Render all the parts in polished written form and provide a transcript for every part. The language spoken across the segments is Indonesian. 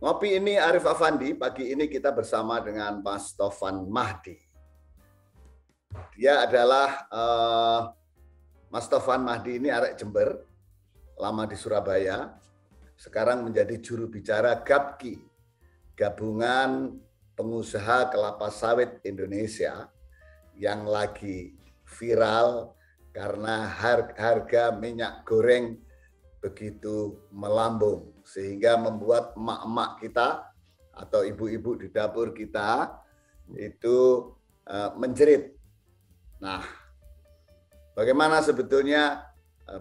Ngopi ini Arif Afandi, pagi ini kita bersama dengan Mas Taufan Mahdi. Dia adalah Mas Taufan Mahdi ini arek Jember, lama di Surabaya, sekarang menjadi juru bicara GAPKI, Gabungan Pengusaha Kelapa Sawit Indonesia, yang lagi viral karena harga minyak goreng begitu melambung, sehingga membuat emak-emak kita atau ibu-ibu di dapur kita itu menjerit. Nah, bagaimana sebetulnya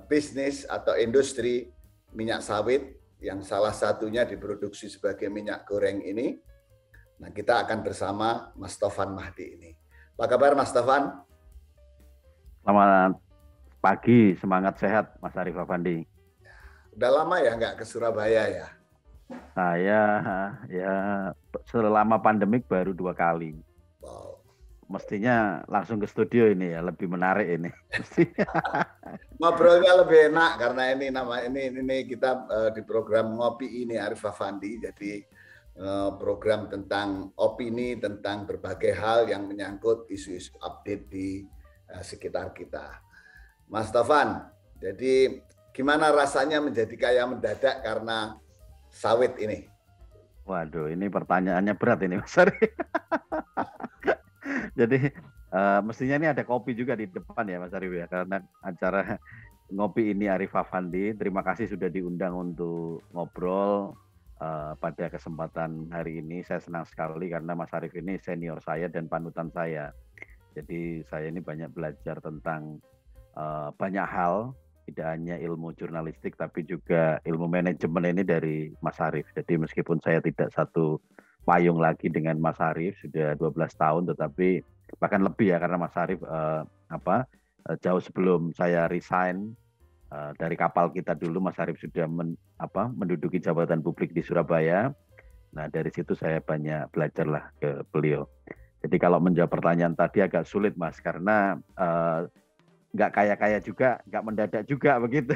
bisnis atau industri minyak sawit yang salah satunya diproduksi sebagai minyak goreng ini? Nah, kita akan bersama Mas Taufan Mahdi ini. Apa kabar Mas Taufan? Selamat pagi, semangat sehat Mas Arif Afandi. Udah lama ya nggak ke Surabaya ya? Saya ya selama pandemik baru 2 kali. Wow. Mestinya langsung ke studio ini ya, lebih menarik ini. Ngobrolnya lebih enak karena ini kita di program Ngopi ini Arif Afandi, jadi program tentang opini tentang berbagai hal yang menyangkut isu-isu update di sekitar kita. Mas Taufan, jadi gimana rasanya menjadi kaya mendadak karena sawit ini? Waduh, ini pertanyaannya berat ini Mas Arif. Jadi mestinya ini ada kopi juga di depan ya Mas Arif ya, karena acara Ngopi ini Arif Afandi. Terima kasih sudah diundang untuk ngobrol pada kesempatan hari ini. Saya senang sekali karena Mas Arif ini senior saya dan panutan saya. Jadi saya ini banyak belajar tentang banyak hal, tidak hanya ilmu jurnalistik tapi juga ilmu manajemen ini dari Mas Arif. Jadi meskipun saya tidak satu payung lagi dengan Mas Arif, sudah 12 tahun, tetapi bahkan lebih ya, karena Mas Arif jauh sebelum saya resign dari kapal kita dulu, Mas Arif sudah menduduki jabatan publik di Surabaya. Nah, dari situ saya banyak belajar lah ke beliau. Jadi kalau menjawab pertanyaan tadi agak sulit Mas, karena nggak kaya-kaya juga, nggak mendadak juga begitu.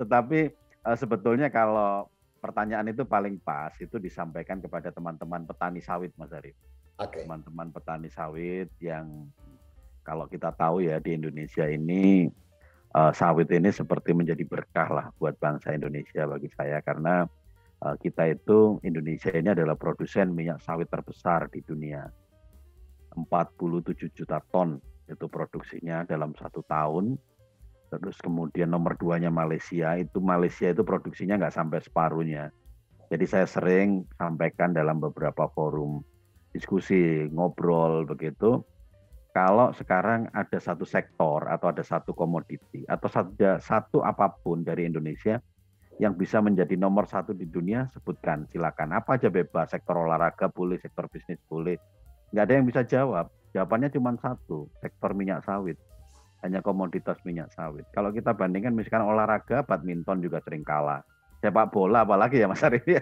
Tetapi sebetulnya kalau pertanyaan itu paling pas itu disampaikan kepada teman-teman petani sawit, Mas Arif. Okay. Teman-teman petani sawit yang kalau kita tahu ya di Indonesia ini sawit ini seperti menjadi berkah lah buat bangsa Indonesia bagi saya, karena kita itu Indonesia ini adalah produsen minyak sawit terbesar di dunia. 47 juta ton itu produksinya dalam 1 tahun. Terus kemudian nomor 2-nya Malaysia itu produksinya nggak sampai separuhnya. Jadi saya sering sampaikan dalam beberapa forum diskusi, ngobrol begitu. Kalau sekarang ada satu sektor atau ada satu komoditi atau ada satu apapun dari Indonesia yang bisa menjadi nomor 1 di dunia, sebutkan, silakan. Apa aja bebas, sektor olahraga boleh, sektor bisnis boleh. Nggak ada yang bisa jawab. Jawabannya cuma satu, sektor minyak sawit. Hanya komoditas minyak sawit. Kalau kita bandingkan misalkan olahraga, badminton juga sering kalah. Sepak bola apalagi ya Mas Arif ya.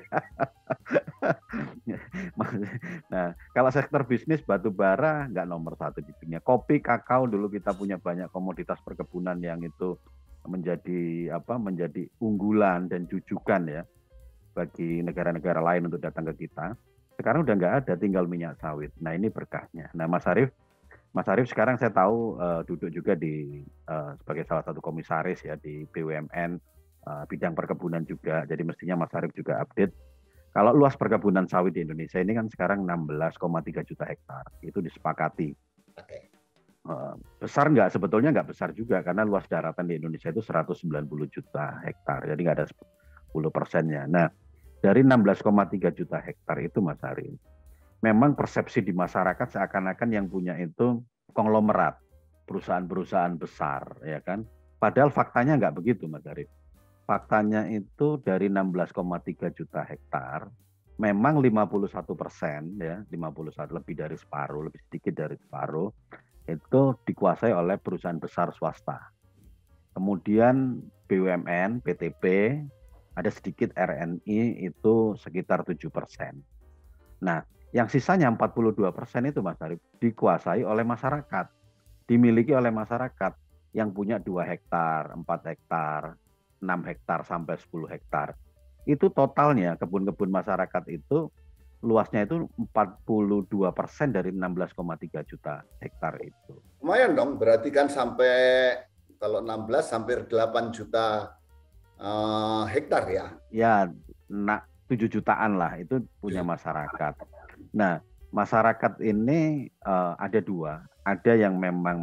Nah, kalau sektor bisnis batu bara nggak nomor 1 di dunia. Kopi, kakao, dulu kita punya banyak komoditas perkebunan yang itu menjadi unggulan dan jujukan ya bagi negara-negara lain untuk datang ke kita. Sekarang udah nggak ada, tinggal minyak sawit. Nah, ini berkahnya. Nah, Mas Arif sekarang saya tahu duduk juga sebagai salah satu komisaris ya di BUMN, bidang perkebunan juga. Jadi mestinya Mas Arif juga update. Kalau luas perkebunan sawit di Indonesia ini kan sekarang 16,3 juta hektar. Itu disepakati. Okay. Besar nggak? Sebetulnya nggak besar juga, karena luas daratan di Indonesia itu 190 juta hektar. Jadi nggak ada 10%-nya. Nah, dari 16,3 juta hektar itu Mas Arif, memang persepsi di masyarakat seakan-akan yang punya itu konglomerat, perusahaan-perusahaan besar, ya kan? Padahal faktanya nggak begitu, Mas Arif. Faktanya itu dari 16,3 juta hektar, memang 51%, ya, 51 lebih dari separuh, lebih sedikit dari separuh, itu dikuasai oleh perusahaan besar swasta. Kemudian BUMN, PTP, ada sedikit RNI itu sekitar 7%. Nah, yang sisanya 42% itu Mas Arif dikuasai oleh masyarakat, dimiliki oleh masyarakat yang punya 2 hektar, 4 hektar, 6 hektar sampai 10 hektar. itu totalnya kebun-kebun masyarakat itu luasnya itu 42% dari 16,3 juta hektar itu. Lumayan dong, berarti kan sampai kalau 16 hampir 8 juta hektar ya. Ya, 7 jutaan lah itu punya masyarakat. Nah, masyarakat ini ada dua. Ada yang memang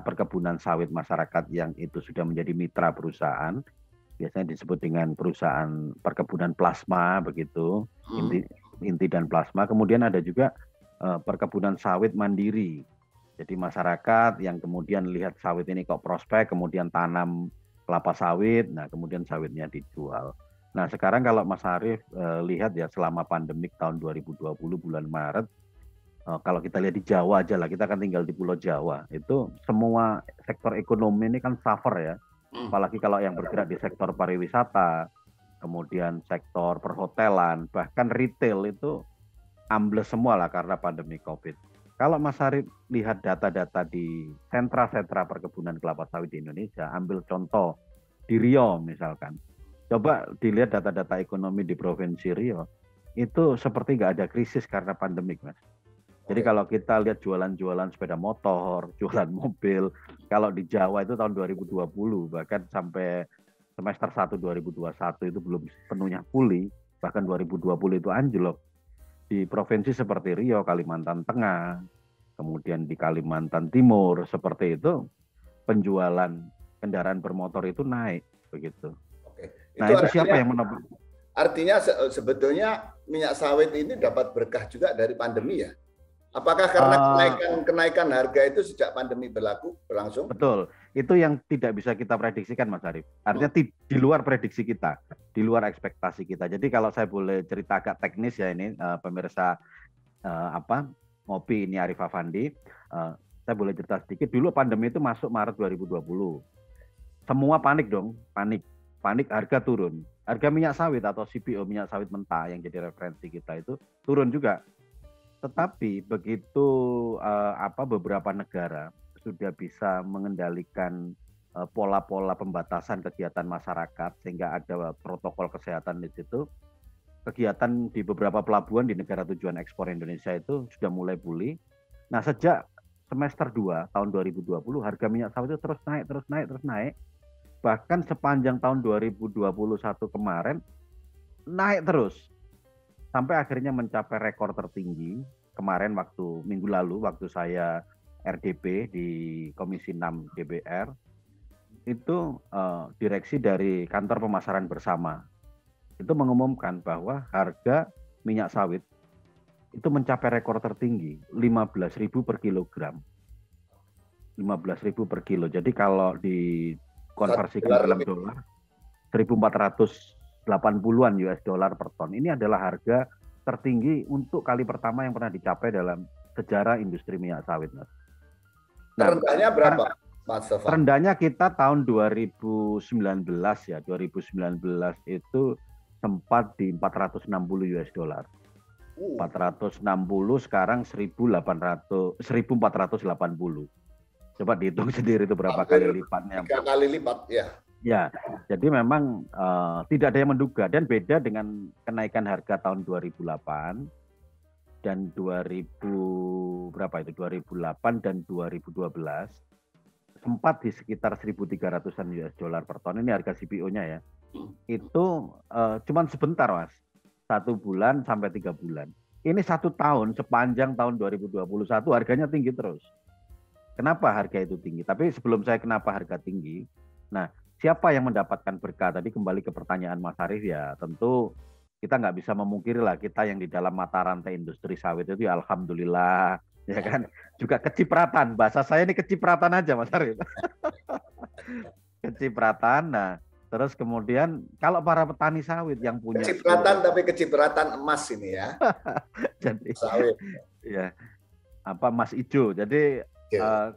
perkebunan sawit masyarakat yang itu sudah menjadi mitra perusahaan. Biasanya disebut dengan perusahaan perkebunan plasma begitu, inti dan plasma. Kemudian ada juga perkebunan sawit mandiri. Jadi masyarakat yang kemudian lihat sawit ini kok prospek, kemudian tanam kelapa sawit, nah kemudian sawitnya dijual. Nah sekarang kalau Mas Arief lihat ya selama pandemik tahun 2020 bulan Maret, kalau kita lihat di Jawa aja lah, kita kan tinggal di Pulau Jawa, itu semua sektor ekonomi ini kan suffer ya. Apalagi kalau yang bergerak di sektor pariwisata, kemudian sektor perhotelan, bahkan retail itu ambles semua lah karena pandemi COVID. Kalau Mas Arief lihat data-data di sentra-sentra perkebunan kelapa sawit di Indonesia, ambil contoh di Riau misalkan, coba dilihat data-data ekonomi di Provinsi Riau, itu seperti nggak ada krisis karena pandemik, Mas. Jadi kalau kita lihat jualan-jualan sepeda motor, jualan mobil, kalau di Jawa itu tahun 2020, bahkan sampai semester 1 2021 itu belum penuhnya pulih, bahkan 2020 itu anjlok. Di provinsi seperti Riau, Kalimantan Tengah, kemudian di Kalimantan Timur, seperti itu, penjualan kendaraan bermotor itu naik, begitu. Oke. Nah, itu siapa yang menopang? Artinya sebetulnya minyak sawit ini dapat berkah juga dari pandemi ya? Apakah karena kenaikan harga itu sejak pandemi berlangsung? Betul, itu yang tidak bisa kita prediksikan, Mas Arief. Artinya di luar prediksi kita, di luar ekspektasi kita. Jadi kalau saya boleh cerita agak teknis ya ini, pemirsa ngopi ini Arif Afandi, saya boleh cerita sedikit. Dulu pandemi itu masuk Maret 2020, semua panik dong, panik harga turun. Harga minyak sawit atau CPO minyak sawit mentah yang jadi referensi kita itu turun juga. Tetapi begitu beberapa negara sudah bisa mengendalikan pola-pola pembatasan kegiatan masyarakat sehingga ada protokol kesehatan di situ, kegiatan di beberapa pelabuhan di negara tujuan ekspor Indonesia itu sudah mulai pulih. Nah, sejak semester 2 tahun 2020 harga minyak sawit itu terus naik. Bahkan sepanjang tahun 2021 kemarin naik terus. Sampai akhirnya mencapai rekor tertinggi kemarin minggu lalu waktu saya RDP di Komisi 6 DPR, itu direksi dari kantor pemasaran bersama itu mengumumkan bahwa harga minyak sawit itu mencapai rekor tertinggi 15.000 per kilogram. 15.000 per kilo. Jadi kalau dikonversikan dalam dolar 1.480-an US dollar per ton. Ini adalah harga tertinggi untuk kali pertama yang pernah dicapai dalam sejarah industri minyak sawit, Mas. Nah, terendahnya berapa, Mas Sofan? Terendahnya kita tahun 2019 ya. 2019 itu sempat di 460 US dollar. 460 sekarang 1.480. Coba dihitung sendiri itu berapa kali lipatnya. 3 kali lipat ya. Ya, jadi memang tidak ada yang menduga dan beda dengan kenaikan harga tahun 2008 dan 2008 dan 2012 sempat di sekitar 1.300-an US dollar per ton. Ini harga CPO-nya ya. Itu cuman sebentar, Mas. 1 bulan sampai 3 bulan. Ini 1 tahun sepanjang tahun 2021 harganya tinggi terus. Kenapa harga itu tinggi? Tapi sebelum saya kenapa harga tinggi, nah siapa yang mendapatkan berkah? Tadi kembali ke pertanyaan Mas Arief ya, tentu kita nggak bisa memungkiri lah kita yang di dalam mata rantai industri sawit itu ya alhamdulillah, ya kan. Juga kecipratan, bahasa saya ini kecipratan aja Mas Arief. Kecipratan, nah terus kemudian kalau para petani sawit yang punya kecipratan tapi kecipratan emas ini ya. Jadi sawit. Ya, emas hijau. Jadi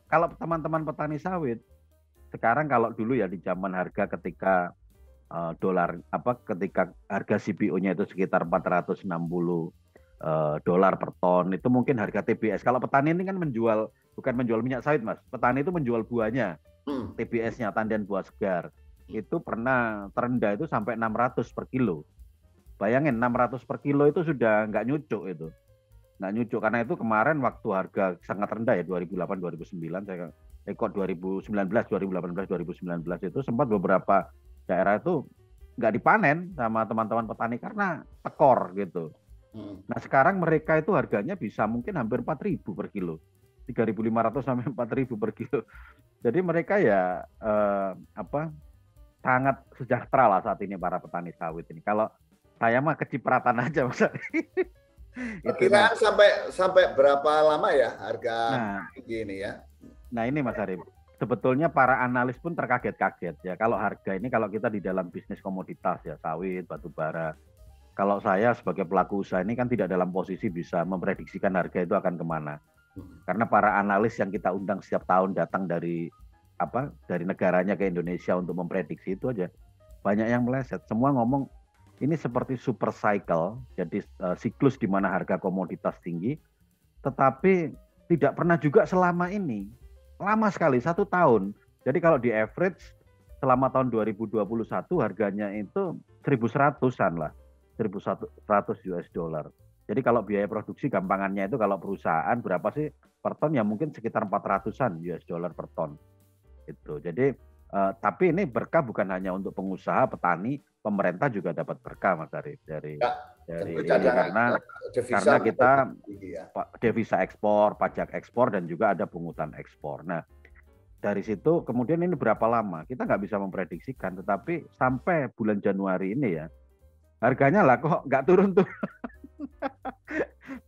kalau teman-teman petani sawit sekarang kalau dulu ya di zaman harga ketika ketika harga CPO-nya itu sekitar 460 dolar per ton, itu mungkin harga TBS. Kalau petani ini kan bukan menjual minyak sawit, Mas. Petani itu menjual buahnya, TBS-nya, tandan buah segar. itu pernah terendah itu sampai 600 per kilo. Bayangin 600 per kilo itu sudah nggak nyucuk itu. Nggak nyucuk karena itu kemarin waktu harga sangat rendah ya 2008 2009 saya kok 2019 2018 2019 itu sempat beberapa daerah itu nggak dipanen sama teman-teman petani karena tekor gitu. Nah sekarang mereka itu harganya bisa mungkin hampir 4.000 per kilo, 3.500 sampai 4.000 per kilo. Jadi mereka ya sangat sejahtera lah saat ini para petani sawit ini. Kalau saya mah kecipratan aja Mas. Perkiraan sampai berapa lama ya harga ini ya? Nah ini Mas Arif, sebetulnya para analis pun terkaget-kaget ya. Kalau harga ini kalau kita di dalam bisnis komoditas ya sawit, batu bara. Kalau saya sebagai pelaku usaha ini kan tidak dalam posisi bisa memprediksikan harga itu akan kemana. Karena para analis yang kita undang setiap tahun datang dari negaranya ke Indonesia untuk memprediksi itu aja banyak yang meleset. Semua ngomong ini seperti super cycle, jadi siklus di mana harga komoditas tinggi, tetapi tidak pernah juga selama ini. Lama sekali, 1 tahun. Jadi kalau di average selama tahun 2021 harganya itu 1.100-an lah. 1.100 US dollar. Jadi kalau biaya produksi gampangannya itu kalau perusahaan berapa sih per ton ya mungkin sekitar 400-an US dollar per ton. Itu. Jadi tapi ini berkah bukan hanya untuk pengusaha, petani, pemerintah juga dapat berkah Mas Arif dari ini karena kita devisa ekspor, pajak ekspor dan juga ada pungutan ekspor. Nah, dari situ kemudian ini berapa lama kita nggak bisa memprediksikan, tetapi sampai bulan Januari ini ya harganya lah kok nggak turun tuh.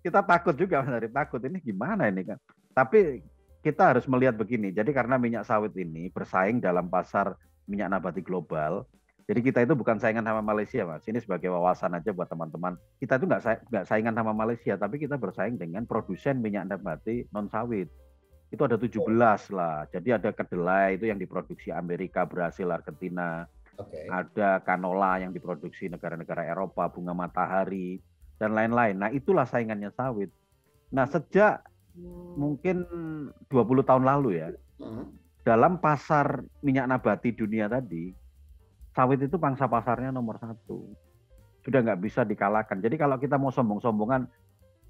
Kita takut juga Mas Arif, takut ini gimana ini kan. Tapi kita harus melihat begini, jadi karena minyak sawit ini bersaing dalam pasar minyak nabati global, jadi kita itu bukan saingan sama Malaysia Mas, ini sebagai wawasan aja buat teman-teman, kita itu nggak saingan sama Malaysia, tapi kita bersaing dengan produsen minyak nabati non sawit, itu ada 17 lah, jadi ada kedelai itu yang diproduksi Amerika, Brasil, Argentina, ada canola yang diproduksi negara-negara Eropa, bunga matahari, dan lain-lain, nah itulah saingannya sawit. Nah sejak mungkin 20 tahun lalu ya, dalam pasar minyak nabati dunia tadi, sawit itu pangsa pasarnya nomor 1. Sudah nggak bisa dikalahkan. Jadi kalau kita mau sombong-sombongan,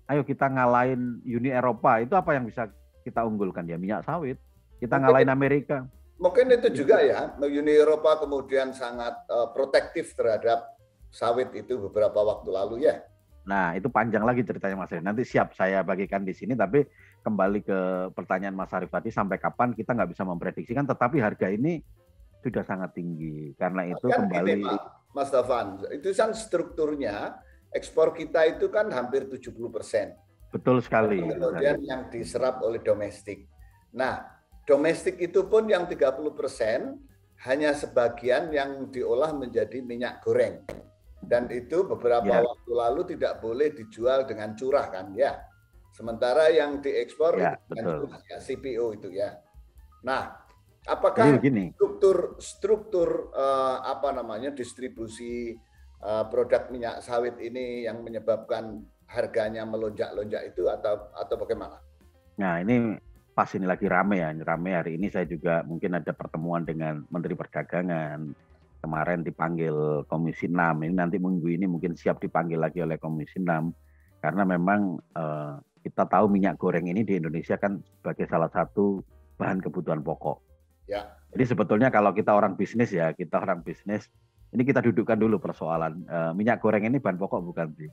ayo kita ngalahin Uni Eropa, itu apa yang bisa kita unggulkan ya? Minyak sawit. Kita ngalahin Amerika. Mungkin itu juga ya, Uni Eropa kemudian sangat protektif terhadap sawit itu beberapa waktu lalu ya. Nah, itu panjang lagi ceritanya Mas Arif. Nanti siap saya bagikan di sini, tapi kembali ke pertanyaan Mas Arif tadi, sampai kapan kita nggak bisa memprediksikan, tetapi harga ini sudah sangat tinggi. Karena itu kan kembali... Ini, Pak, Mas Taufan, itu kan strukturnya, ekspor kita itu kan hampir 70%. Betul sekali. Kemudian yang diserap oleh domestik. Nah, domestik itu pun yang 30% hanya sebagian yang diolah menjadi minyak goreng. Dan itu beberapa waktu lalu tidak boleh dijual dengan curah kan ya. Sementara yang diekspor itu dengan curah ya, CPO itu ya. Nah, apakah struktur distribusi produk minyak sawit ini yang menyebabkan harganya melonjak-lonjak itu atau bagaimana? Nah, ini pas ini lagi rame ya. Rame hari ini saya juga mungkin ada pertemuan dengan Menteri Perdagangan. Kemarin dipanggil Komisi 6, ini nanti minggu ini mungkin siap dipanggil lagi oleh Komisi 6, karena memang kita tahu minyak goreng ini di Indonesia kan sebagai salah satu bahan kebutuhan pokok. Ya. Jadi sebetulnya kalau kita orang bisnis, ini kita dudukkan dulu persoalan minyak goreng ini bahan pokok bukan sih?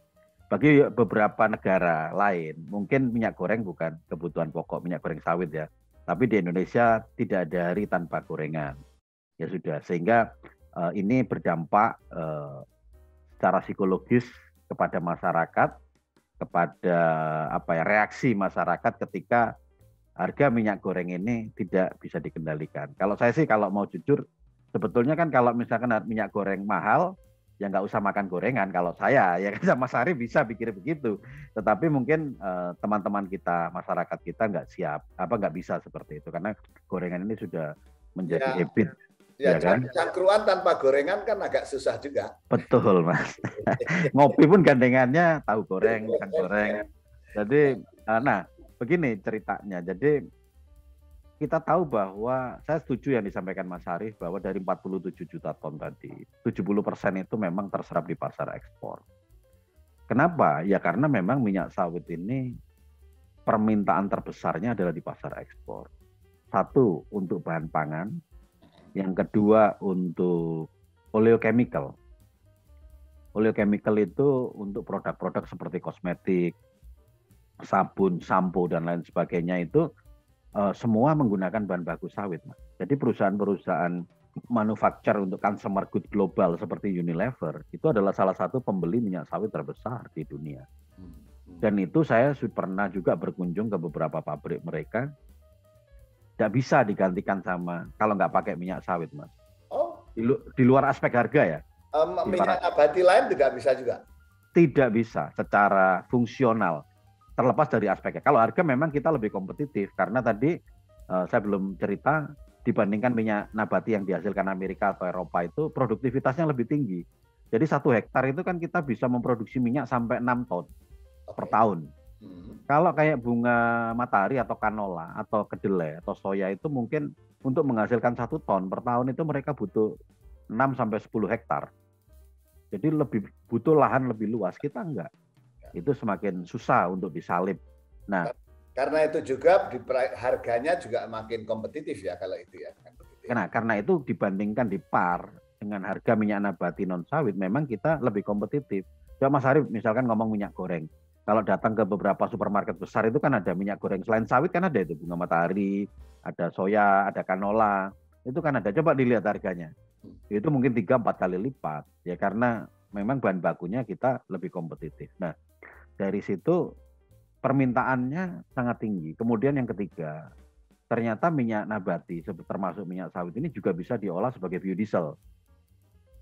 Bagi beberapa negara lain, mungkin minyak goreng bukan kebutuhan pokok, minyak goreng sawit ya, tapi di Indonesia tidak ada hari tanpa gorengan. Ya sudah, sehingga ini berdampak secara psikologis kepada masyarakat, kepada reaksi masyarakat ketika harga minyak goreng ini tidak bisa dikendalikan. Kalau saya sih kalau mau jujur, sebetulnya kan kalau misalkan minyak goreng mahal, ya nggak usah makan gorengan. Kalau saya, ya kan Mas Arif bisa pikir begitu. Tetapi mungkin teman-teman kita, masyarakat kita nggak bisa seperti itu, karena gorengan ini sudah menjadi habit. Ya kan? Cangkruan tanpa gorengan kan agak susah juga. Betul Mas. Ngopi pun gandengannya tahu goreng, pisang goreng. Jadi, nah begini ceritanya. Jadi kita tahu bahwa saya setuju yang disampaikan Mas Arif bahwa dari 47 juta ton tadi, 70% itu memang terserap di pasar ekspor. Kenapa? Ya karena memang minyak sawit ini permintaan terbesarnya adalah di pasar ekspor. Satu, untuk bahan pangan. Yang kedua, untuk oleochemical. Oleochemical itu untuk produk-produk seperti kosmetik, sabun, sampo, dan lain sebagainya itu semua menggunakan bahan baku sawit. Jadi perusahaan-perusahaan manufaktur untuk consumer good global seperti Unilever itu adalah salah satu pembeli minyak sawit terbesar di dunia. Dan itu saya pernah juga berkunjung ke beberapa pabrik mereka. Tidak bisa digantikan sama kalau nggak pakai minyak sawit, Mas. Oh. Di luar aspek harga ya. Minyak nabati lain tidak bisa juga? Tidak bisa secara fungsional. Terlepas dari aspeknya. Kalau harga memang kita lebih kompetitif karena tadi saya belum cerita dibandingkan minyak nabati yang dihasilkan Amerika atau Eropa itu produktivitasnya lebih tinggi. Jadi 1 hektar itu kan kita bisa memproduksi minyak sampai 6 ton per tahun. Kalau kayak bunga matahari atau canola atau kedelai atau soya itu mungkin untuk menghasilkan 1 ton per tahun itu mereka butuh 6 sampai 10 hektar. Jadi lebih butuh lahan lebih luas, kita enggak. Itu semakin susah untuk disalib. Nah, karena itu juga harganya juga makin kompetitif ya kalau itu ya. Karena itu dibandingkan di par dengan harga minyak nabati non sawit, memang kita lebih kompetitif. Coba Mas Arif misalkan ngomong minyak goreng. Kalau datang ke beberapa supermarket besar itu kan ada minyak goreng selain sawit kan ada itu bunga matahari, ada soya, ada canola. Itu kan ada. Coba dilihat harganya. Itu mungkin 3-4 kali lipat ya karena memang bahan bakunya kita lebih kompetitif. Nah, dari situ permintaannya sangat tinggi. Kemudian yang ketiga, ternyata minyak nabati termasuk minyak sawit ini juga bisa diolah sebagai biodiesel.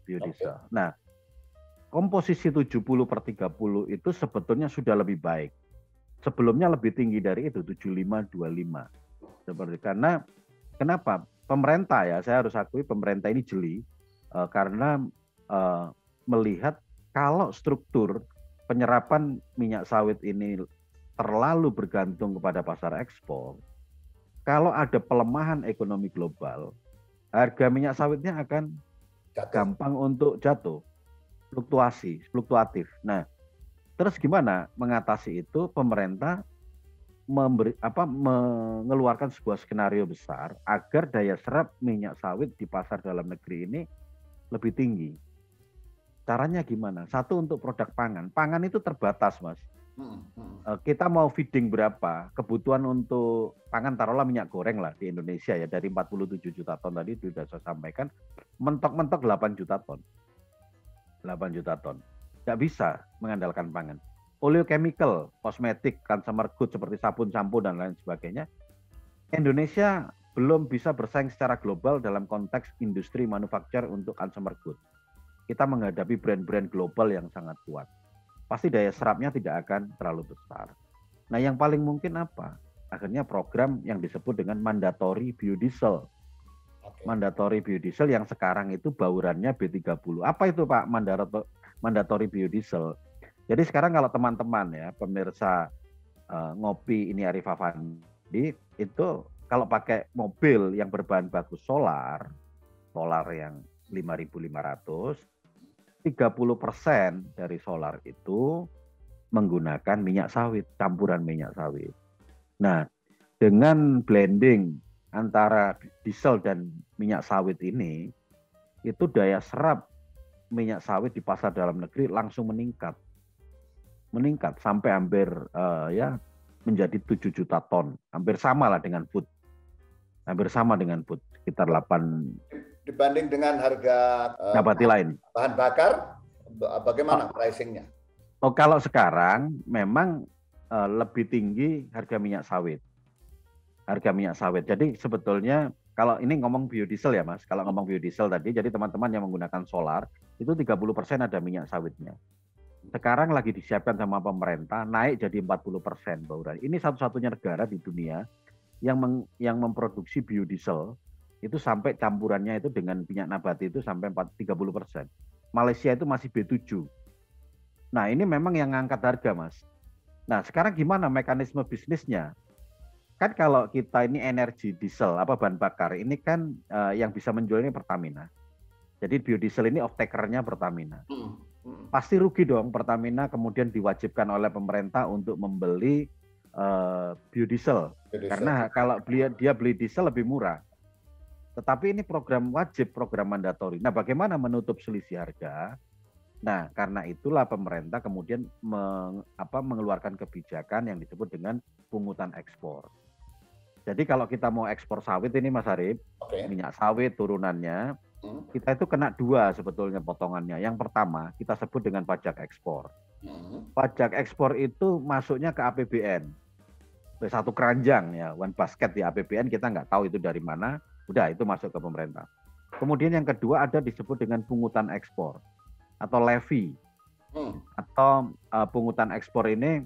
Biodiesel. Okay. Nah, komposisi 70/30 itu sebetulnya sudah lebih baik. Sebelumnya lebih tinggi dari itu 75/25. Seperti karena kenapa? Pemerintah ya, saya harus akui pemerintah ini jeli karena melihat kalau struktur penyerapan minyak sawit ini terlalu bergantung kepada pasar ekspor, kalau ada pelemahan ekonomi global, harga minyak sawitnya akan gampang untuk jatuh, fluktuatif. Nah, terus gimana mengatasi itu? Pemerintah mengeluarkan sebuah skenario besar agar daya serap minyak sawit di pasar dalam negeri ini lebih tinggi. Caranya gimana? Satu, untuk produk pangan. Pangan itu terbatas, Mas. Kita mau feeding berapa? Kebutuhan untuk pangan taruhlah minyak goreng lah di Indonesia ya dari 47 juta ton tadi sudah saya sampaikan, mentok-mentok 8 juta ton. 8 juta ton. Nggak bisa mengandalkan pangan. Oleochemical, kosmetik, consumer good seperti sabun, sampo, dan lain sebagainya, Indonesia belum bisa bersaing secara global dalam konteks industri manufaktur untuk consumer good. Kita menghadapi brand-brand global yang sangat kuat. Pasti daya serapnya tidak akan terlalu besar. Nah, yang paling mungkin apa? Akhirnya program yang disebut dengan mandatory biodiesel. Okay. Mandatory biodiesel yang sekarang itu baurannya B30. Apa itu Pak mandatory biodiesel? Jadi sekarang kalau teman-teman ya pemirsa ngopi ini Arif Afandi itu kalau pakai mobil yang berbahan baku solar yang 5.500, 30% dari solar itu menggunakan minyak sawit, campuran minyak sawit. Nah, dengan blending antara diesel dan minyak sawit ini, itu daya serap minyak sawit di pasar dalam negeri langsung meningkat sampai hampir menjadi 7 juta ton, hampir sama lah dengan food, sekitar 8 dibanding dengan harga nabati lain. Bahan bakar, bagaimana pricingnya? Oh, kalau sekarang memang lebih tinggi harga minyak sawit. Jadi sebetulnya kalau ini ngomong biodiesel ya Mas, kalau ngomong biodiesel tadi, jadi teman-teman yang menggunakan solar itu 30% ada minyak sawitnya. Sekarang lagi disiapkan sama pemerintah naik jadi 40% bauran. Ini satu-satunya negara di dunia yang memproduksi biodiesel itu sampai campurannya itu dengan minyak nabati itu sampai 30%. Malaysia itu masih B7. Nah, ini memang yang ngangkat harga, Mas. Nah, sekarang gimana mekanisme bisnisnya? kan kalau kita ini energi diesel apa bahan bakar ini kan yang bisa menjual ini Pertamina. Jadi biodiesel ini off-taker-nya Pertamina. Pasti rugi dong Pertamina kemudian diwajibkan oleh pemerintah untuk membeli biodiesel. Karena kalau dia beli diesel lebih murah. Tetapi ini program wajib, program mandatori. Nah, bagaimana menutup selisih harga? Nah, karena itulah pemerintah kemudian mengeluarkan kebijakan yang disebut dengan pungutan ekspor. Jadi kalau kita mau ekspor sawit ini Mas Arif, minyak sawit turunannya, kita itu kena dua sebetulnya potongannya. Yang pertama, kita sebut dengan pajak ekspor. Pajak ekspor itu masuknya ke APBN. Satu keranjang ya, one basket di APBN, kita nggak tahu itu dari mana, udah itu masuk ke pemerintah. Kemudian yang kedua ada disebut dengan pungutan ekspor atau levy. Atau pungutan ekspor ini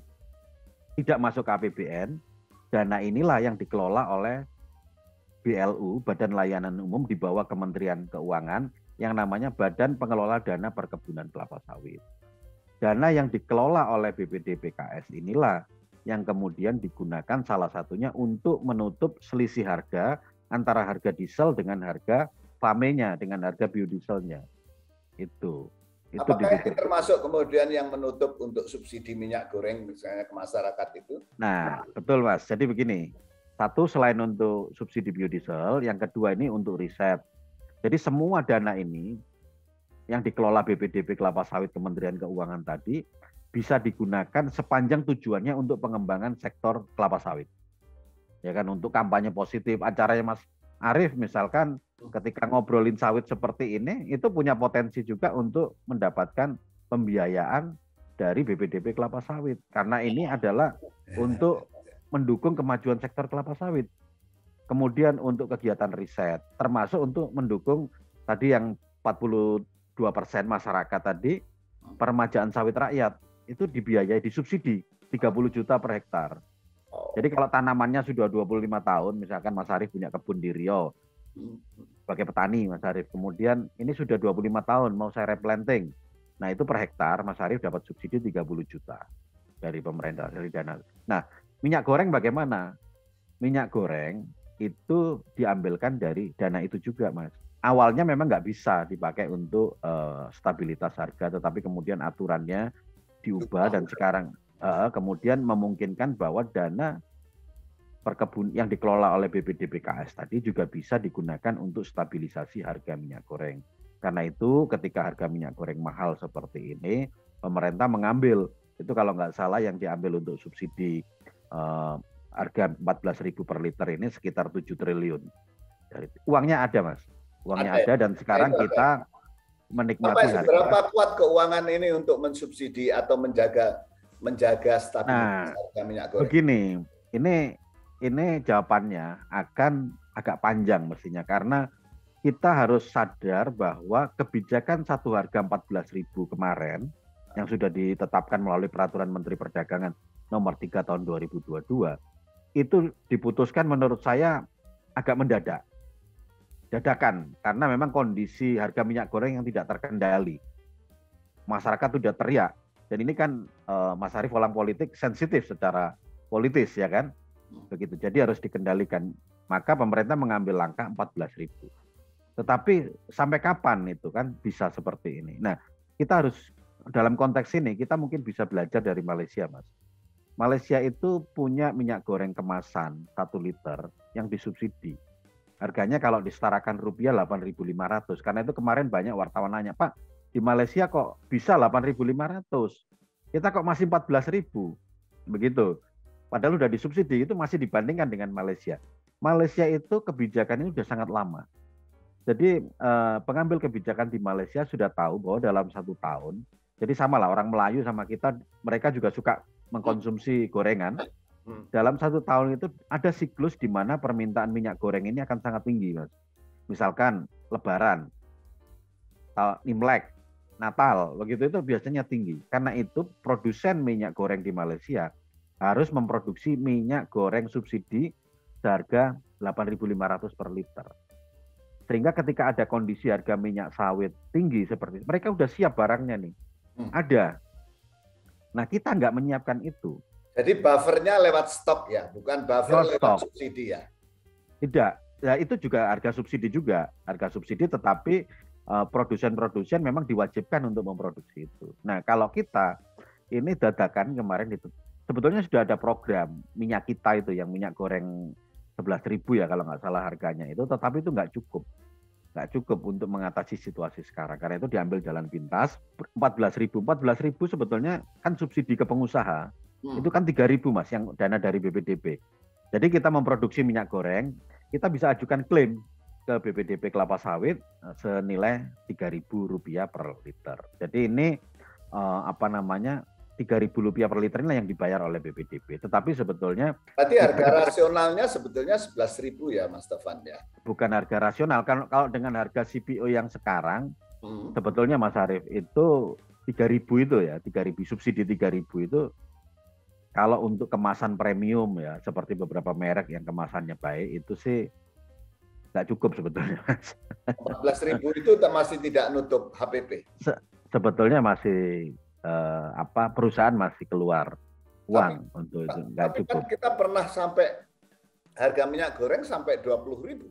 tidak masuk ke APBN, dana inilah yang dikelola oleh BLU, Badan Layanan Umum di bawah Kementerian Keuangan yang namanya Badan Pengelola Dana Perkebunan Kelapa Sawit. Dana yang dikelola oleh BPDPKS inilah yang kemudian digunakan salah satunya untuk menutup selisih harga antara harga diesel dengan harga FAME-nya, dengan harga biodieselnya. Itu apakah ini termasuk kemudian yang menutup untuk subsidi minyak goreng misalnya ke masyarakat itu? Nah, betul Mas. Jadi begini. Satu, selain untuk subsidi biodiesel, yang kedua ini untuk riset. Jadi semua dana ini yang dikelola BPDP Kelapa Sawit Kementerian Keuangan tadi bisa digunakan sepanjang tujuannya untuk pengembangan sektor kelapa sawit. Ya kan, untuk kampanye positif, acaranya Mas Arif misalkan ketika ngobrolin sawit seperti ini, itu punya potensi juga untuk mendapatkan pembiayaan dari BPDP Kelapa Sawit. Karena ini adalah untuk mendukung kemajuan sektor kelapa sawit. Kemudian untuk kegiatan riset, termasuk untuk mendukung tadi yang 42% masyarakat tadi, peremajaan sawit rakyat, itu dibiayai, disubsidi 30 juta per hektar. Jadi kalau tanamannya sudah 25 tahun, misalkan Mas Arif punya kebun di Riau, sebagai petani Mas Arif, kemudian ini sudah 25 tahun, mau saya replanting. Nah itu per hektar Mas Arif dapat subsidi 30 juta dari pemerintah, dari dana. Nah, minyak goreng bagaimana? Minyak goreng itu diambilkan dari dana itu juga, Mas. Awalnya memang nggak bisa dipakai untuk stabilitas harga, tetapi kemudian aturannya diubah dan sekarang kemudian memungkinkan bahwa dana perkebun yang dikelola oleh BPDPKS tadi juga bisa digunakan untuk stabilisasi harga minyak goreng. Karena itu ketika harga minyak goreng mahal seperti ini, pemerintah mengambil, itu kalau nggak salah yang diambil untuk subsidi harga 14.000 per liter ini sekitar 7 triliun. Uangnya ada Mas, uangnya ada dan sekarang kita menikmati harga. Seberapa kuat keuangan ini untuk mensubsidi atau menjaga stabilitas harga minyak goreng? Begini, ini jawabannya akan agak panjang mestinya karena kita harus sadar bahwa kebijakan satu harga 14.000 kemarin yang sudah ditetapkan melalui Peraturan Menteri Perdagangan nomor 3 tahun 2022 itu diputuskan menurut saya agak mendadak. Dadakan karena memang kondisi harga minyak goreng yang tidak terkendali. Masyarakat sudah teriak dan ini kan Mas Arief orang politik sensitif secara politis ya kan. Begitu. Jadi harus dikendalikan. Maka pemerintah mengambil langkah 14.000. Tetapi sampai kapan itu kan bisa seperti ini. Nah, kita harus dalam konteks ini kita mungkin bisa belajar dari Malaysia, Mas. Malaysia itu punya minyak goreng kemasan 1 liter yang disubsidi. Harganya kalau disetarakan rupiah 8.500. Karena itu kemarin banyak wartawan nanya, Pak, di Malaysia kok bisa 8.500? Kita kok masih 14.000? Begitu. Padahal sudah disubsidi, itu masih dibandingkan dengan Malaysia. Malaysia itu kebijakan ini sudah sangat lama. Jadi pengambil kebijakan di Malaysia sudah tahu bahwa dalam 1 tahun, jadi samalah orang Melayu sama kita, mereka juga suka mengkonsumsi gorengan. Dalam 1 tahun itu ada siklus di mana permintaan minyak goreng ini akan sangat tinggi, Mas. Misalkan Lebaran, Imlek, Natal, begitu itu biasanya tinggi. Karena itu produsen minyak goreng di Malaysia harus memproduksi minyak goreng subsidi seharga 8.500 per liter. Sehingga ketika ada kondisi harga minyak sawit tinggi seperti itu, mereka udah siap barangnya nih. Ada. Nah kita nggak menyiapkan itu. Jadi buffernya lewat stok ya, bukan buffer lewat subsidi ya? Tidak, ya itu juga harga subsidi juga, harga subsidi, tetapi produsen-produsen memang diwajibkan untuk memproduksi itu. Nah kalau kita ini dadakan kemarin itu, sebetulnya sudah ada program minyak kita itu yang minyak goreng 11.000 ya kalau nggak salah harganya itu, tetapi itu nggak cukup untuk mengatasi situasi sekarang. Karena itu diambil jalan pintas, 14.000 sebetulnya kan subsidi ke pengusaha. Itu kan 3.000 Mas, yang dana dari BPDB. Jadi kita memproduksi minyak goreng, kita bisa ajukan klaim ke BPDB kelapa sawit senilai Rp3.000 per liter. Jadi ini Rp3.000 per liter ini yang dibayar oleh BPDB. Tetapi sebetulnya berarti harga rasionalnya sebetulnya 11.000 ya Mas Tovan ya? Bukan harga rasional. Kalau dengan harga CPO yang sekarang, sebetulnya Mas Arief itu 3.000 itu ya, 3.000 subsidi 3.000 itu kalau untuk kemasan premium ya, seperti beberapa merek yang kemasannya baik, itu sih nggak cukup sebetulnya. 14.000 itu masih tidak nutup HPP? Sebetulnya masih perusahaan masih keluar uang untuk itu, nggak cukup. Kan kita pernah sampai harga minyak goreng sampai 20.000.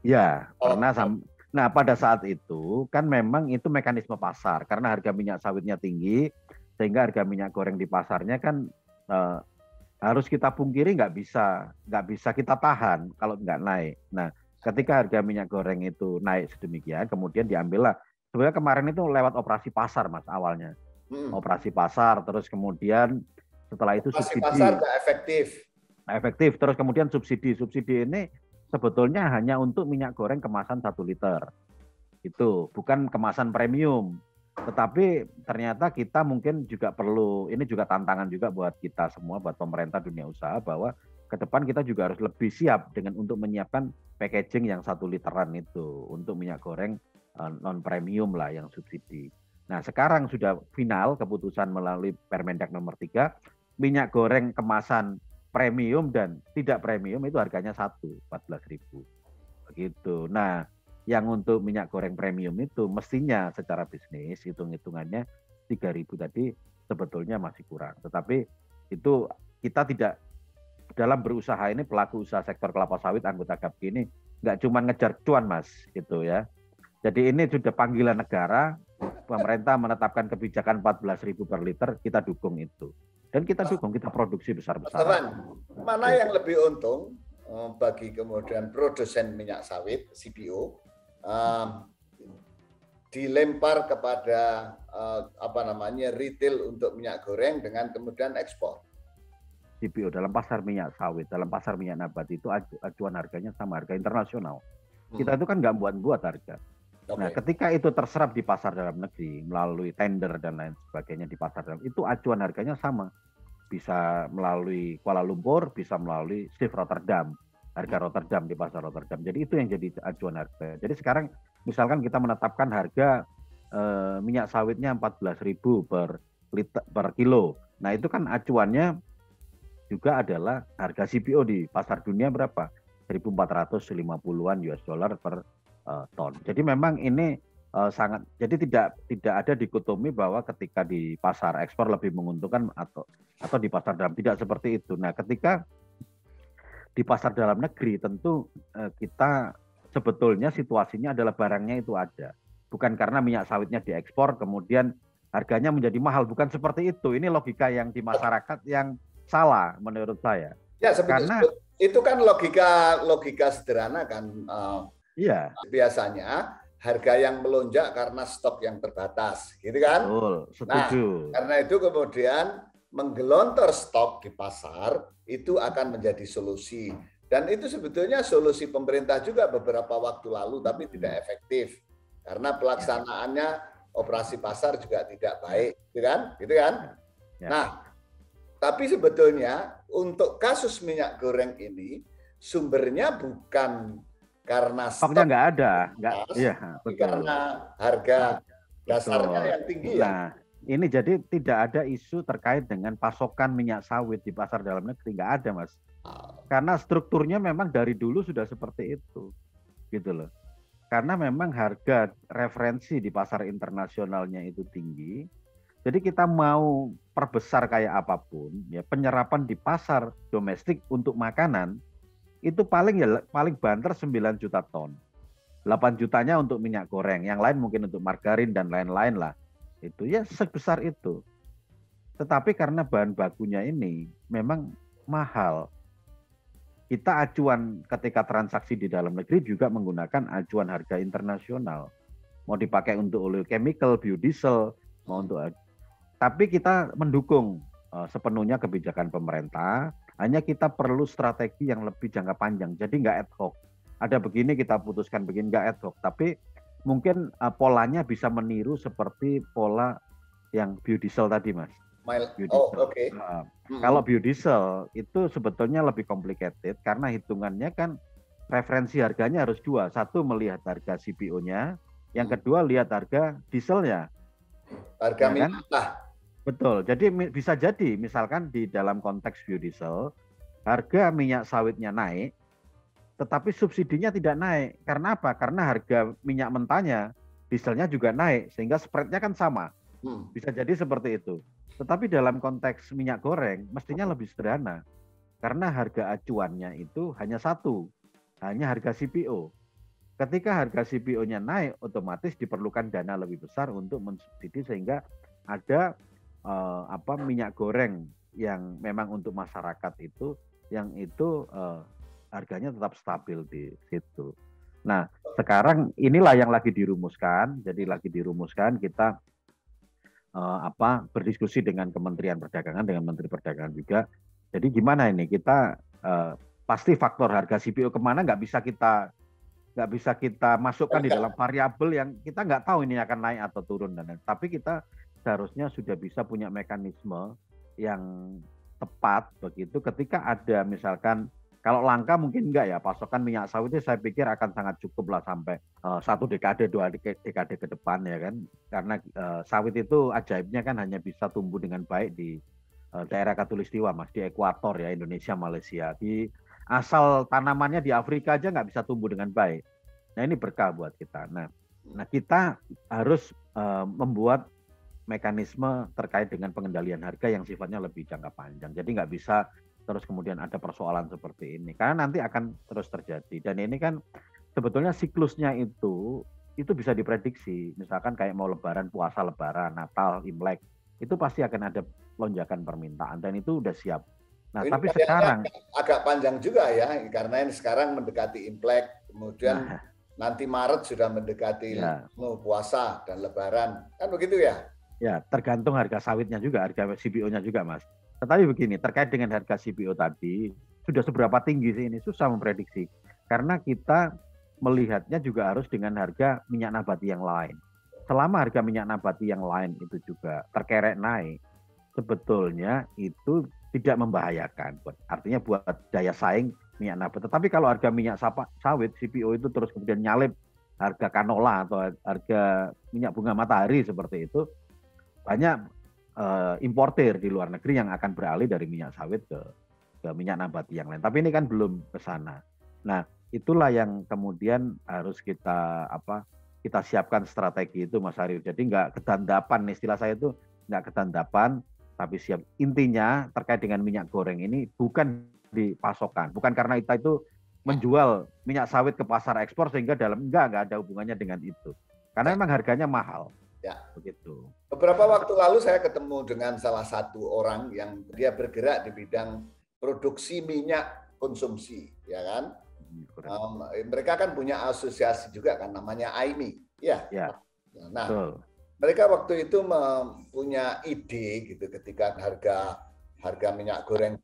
Ya, pernah. Nah, pada saat itu kan memang itu mekanisme pasar karena harga minyak sawitnya tinggi, sehingga harga minyak goreng di pasarnya kan harus kita pungkiri nggak bisa kita tahan kalau nggak naik. Nah, ketika harga minyak goreng itu naik sedemikian, kemudian diambillah. Sebenarnya kemarin itu lewat operasi pasar Mas awalnya. Operasi pasar, terus kemudian setelah itu operasi subsidi. Pasar nggak efektif. Efektif, terus kemudian subsidi. Subsidi ini sebetulnya hanya untuk minyak goreng kemasan 1 liter. Itu bukan kemasan premium. Tetapi ternyata kita mungkin juga perlu, ini juga tantangan juga buat kita semua, buat pemerintah dunia usaha, bahwa ke depan kita juga harus lebih siap dengan untuk menyiapkan packaging yang 1 literan itu untuk minyak goreng non premium lah yang subsidi. Nah sekarang sudah final keputusan melalui Permendak nomor 3, minyak goreng kemasan premium dan tidak premium itu harganya 14.000 begitu. Nah yang untuk minyak goreng premium itu mestinya secara bisnis hitung-hitungannya 3.000 tadi sebetulnya masih kurang. Tetapi itu kita tidak dalam berusaha ini, pelaku usaha sektor kelapa sawit anggota GAPKI ini nggak cuma ngejar cuan Mas gitu ya. Jadi ini sudah panggilan negara, pemerintah menetapkan kebijakan 14.000 per liter, kita dukung itu. Dan kita dukung, kita produksi besar-besaran. Mana yang lebih untung bagi kemudian produsen minyak sawit CPO? Dilempar kepada retail untuk minyak goreng dengan kemudian ekspor. CPO dalam pasar minyak sawit, dalam pasar minyak nabati itu acuan harganya sama harga internasional. Kita itu kan nggak buat harga. Okay. Nah, ketika itu terserap di pasar dalam negeri melalui tender dan lain sebagainya di pasar dalam, itu acuan harganya sama. Bisa melalui Kuala Lumpur, bisa melalui Steve Rotterdam. Harga Rotterdam di pasar Rotterdam. Jadi itu yang jadi acuan harga. Jadi sekarang misalkan kita menetapkan harga minyak sawitnya 14.000 per kilo. Nah itu kan acuannya juga adalah harga CPO di pasar dunia berapa? 1.450-an US dollar per ton. Jadi memang ini sangat, jadi tidak ada dikotomi bahwa ketika di pasar ekspor lebih menguntungkan atau di pasar dalam, tidak seperti itu. Nah ketika di pasar dalam negeri tentu kita sebetulnya situasinya adalah barangnya itu ada. Bukan karena minyak sawitnya diekspor kemudian harganya menjadi mahal. Bukan seperti itu. Ini logika yang di masyarakat yang salah menurut saya. Ya, karena itu kan logika sederhana kan. Iya. Biasanya harga yang melonjak karena stok yang terbatas, gitu kan? Betul, setuju. Nah, karena itu kemudian menggelontor stok di pasar itu akan menjadi solusi. Dan itu sebetulnya solusi pemerintah juga beberapa waktu lalu, tapi tidak efektif. Karena pelaksanaannya operasi pasar juga tidak baik, gitu kan? Gitu kan? Ya. Nah, tapi sebetulnya untuk kasus minyak goreng ini, sumbernya bukan karena stoknya nggak ada. Iya, karena harga dasarnya yang tinggi ya. Nah, ini jadi tidak ada isu terkait dengan pasokan minyak sawit di pasar dalam negeri, nggak ada Mas. Karena strukturnya memang dari dulu sudah seperti itu, gitu loh. Karena memang harga referensi di pasar internasionalnya itu tinggi, Jadi kita mau perbesar kayak apapun, ya penyerapan di pasar domestik untuk makanan itu paling banter 9 juta ton. 8 jutanya untuk minyak goreng, yang lain mungkin untuk margarin dan lain-lain lah. Itu ya sebesar itu. Tetapi karena bahan bakunya ini memang mahal, kita acuan ketika transaksi di dalam negeri juga menggunakan acuan harga internasional. Mau dipakai untuk oleochemical, biodiesel, mau untuk, tapi kita mendukung sepenuhnya kebijakan pemerintah. Hanya kita perlu strategi yang lebih jangka panjang. Jadi nggak ad hoc. Ada begini kita putuskan begini, nggak ad hoc. Tapi mungkin polanya bisa meniru seperti pola yang biodiesel tadi, Mas. Biodiesel. Oh, oke. Okay. Kalau biodiesel itu sebetulnya lebih complicated karena hitungannya kan referensi harganya harus dua. Satu melihat harga CPO-nya, yang kedua lihat harga dieselnya. Harga ya minyak. Kan? Betul. Jadi bisa jadi misalkan di dalam konteks biodiesel harga minyak sawitnya naik, tetapi subsidinya tidak naik. Karena apa? Karena harga minyak mentahnya, dieselnya juga naik, sehingga spreadnya kan sama. Bisa jadi seperti itu. Tetapi dalam konteks minyak goreng, mestinya lebih sederhana. Karena harga acuannya itu hanya satu, hanya harga CPO. Ketika harga CPO-nya naik, otomatis diperlukan dana lebih besar untuk mensubsidi sehingga ada minyak goreng yang memang untuk masyarakat itu, yang itu harganya tetap stabil di situ. Nah, sekarang inilah yang lagi dirumuskan. Jadi lagi dirumuskan kita berdiskusi dengan Kementerian Perdagangan, dengan Menteri Perdagangan juga. Jadi gimana ini kita pasti faktor harga CPO kemana nggak bisa kita masukkan di dalam variabel yang kita nggak tahu ini akan naik atau turun dan lain. Tapi kita seharusnya sudah bisa punya mekanisme yang tepat begitu ketika ada misalkan kalau langka mungkin enggak ya, pasokan minyak sawit itu saya pikir akan sangat cukup lah sampai 1 dekade, 2 dekade ke depan ya kan. Karena sawit itu ajaibnya kan hanya bisa tumbuh dengan baik di daerah Khatulistiwa, Mas, di ekuator ya, Indonesia, Malaysia. Di asal tanamannya di Afrika aja nggak bisa tumbuh dengan baik. Nah ini berkah buat kita. Nah kita harus membuat mekanisme terkait dengan pengendalian harga yang sifatnya lebih jangka panjang. Jadi nggak bisa terus kemudian ada persoalan seperti ini. Karena nanti akan terus terjadi. Dan ini kan sebetulnya siklusnya itu bisa diprediksi. Misalkan kayak mau lebaran, puasa lebaran, Natal, Imlek. Itu pasti akan ada lonjakan permintaan. Dan itu udah siap. Nah, ini tapi sekarang agak panjang juga ya. Karena ini sekarang mendekati Imlek. Kemudian nanti Maret sudah mendekati puasa dan lebaran. Kan begitu ya? Ya, tergantung harga sawitnya juga, harga CPO-nya juga, Mas. Tetapi begini, terkait dengan harga CPO tadi, sudah seberapa tinggi sih ini? Susah memprediksi. Karena kita melihatnya juga harus dengan harga minyak nabati yang lain. Selama harga minyak nabati yang lain itu juga terkerek naik, sebetulnya itu tidak membahayakan. Artinya buat daya saing minyak nabati. Tetapi kalau harga minyak sawit, CPO itu terus kemudian nyalip harga kanola atau harga minyak bunga matahari seperti itu, banyak importir di luar negeri yang akan beralih dari minyak sawit ke minyak nabati yang lain. Tapi ini kan belum ke sana. Nah, itulah yang kemudian harus kita siapkan strategi itu, Mas Arif. Jadi nggak kedandapan, istilah saya itu nggak kedandapan, tapi siap. Intinya terkait dengan minyak goreng ini bukan di pasokan, bukan karena kita itu menjual minyak sawit ke pasar ekspor sehingga nggak ada hubungannya dengan itu. Karena memang harganya mahal. Ya, begitu. Beberapa waktu lalu saya ketemu dengan salah satu orang yang dia bergerak di bidang produksi minyak konsumsi, ya kan? Mereka kan punya asosiasi juga kan, namanya AIMI, ya. Nah, betul. Mereka waktu itu punya ide gitu ketika harga minyak goreng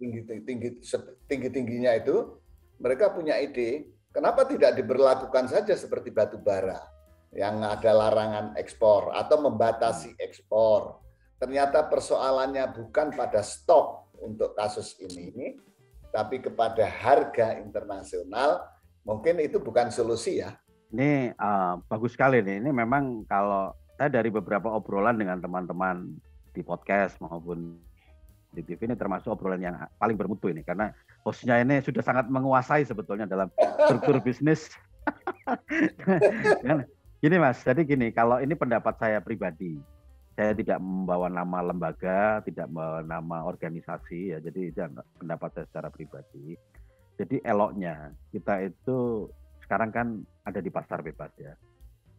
tingginya itu, mereka punya ide, kenapa tidak diberlakukan saja seperti batu bara? Yang ada larangan ekspor atau membatasi ekspor. Ternyata persoalannya bukan pada stok untuk kasus ini, tapi kepada harga internasional. Mungkin itu bukan solusi ya. Ini bagus sekali nih. Ini memang kalau saya dari beberapa obrolan dengan teman-teman di podcast maupun di TV ini termasuk obrolan yang paling bermutu ini. Karena hostnya ini sudah sangat menguasai sebetulnya dalam struktur bisnis. Gini Mas, jadi gini, kalau ini pendapat saya pribadi, saya tidak membawa nama lembaga, tidak membawa nama organisasi ya. Jadi itu pendapat saya secara pribadi. Jadi eloknya kita itu sekarang kan ada di pasar bebas ya.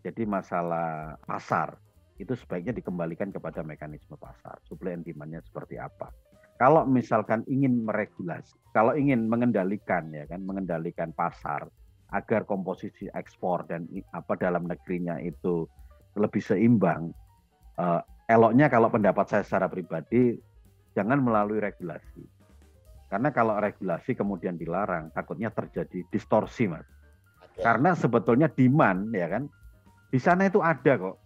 Jadi masalah pasar itu sebaiknya dikembalikan kepada mekanisme pasar, supply and demand-nya seperti apa. Kalau misalkan ingin meregulasi, kalau ingin mengendalikan ya kan, mengendalikan pasar agar komposisi ekspor dan apa dalam negerinya itu lebih seimbang, eloknya kalau pendapat saya secara pribadi jangan melalui regulasi. Karena kalau regulasi kemudian dilarang, takutnya terjadi distorsi, Mas. Karena sebetulnya demand ya kan di sana itu ada kok.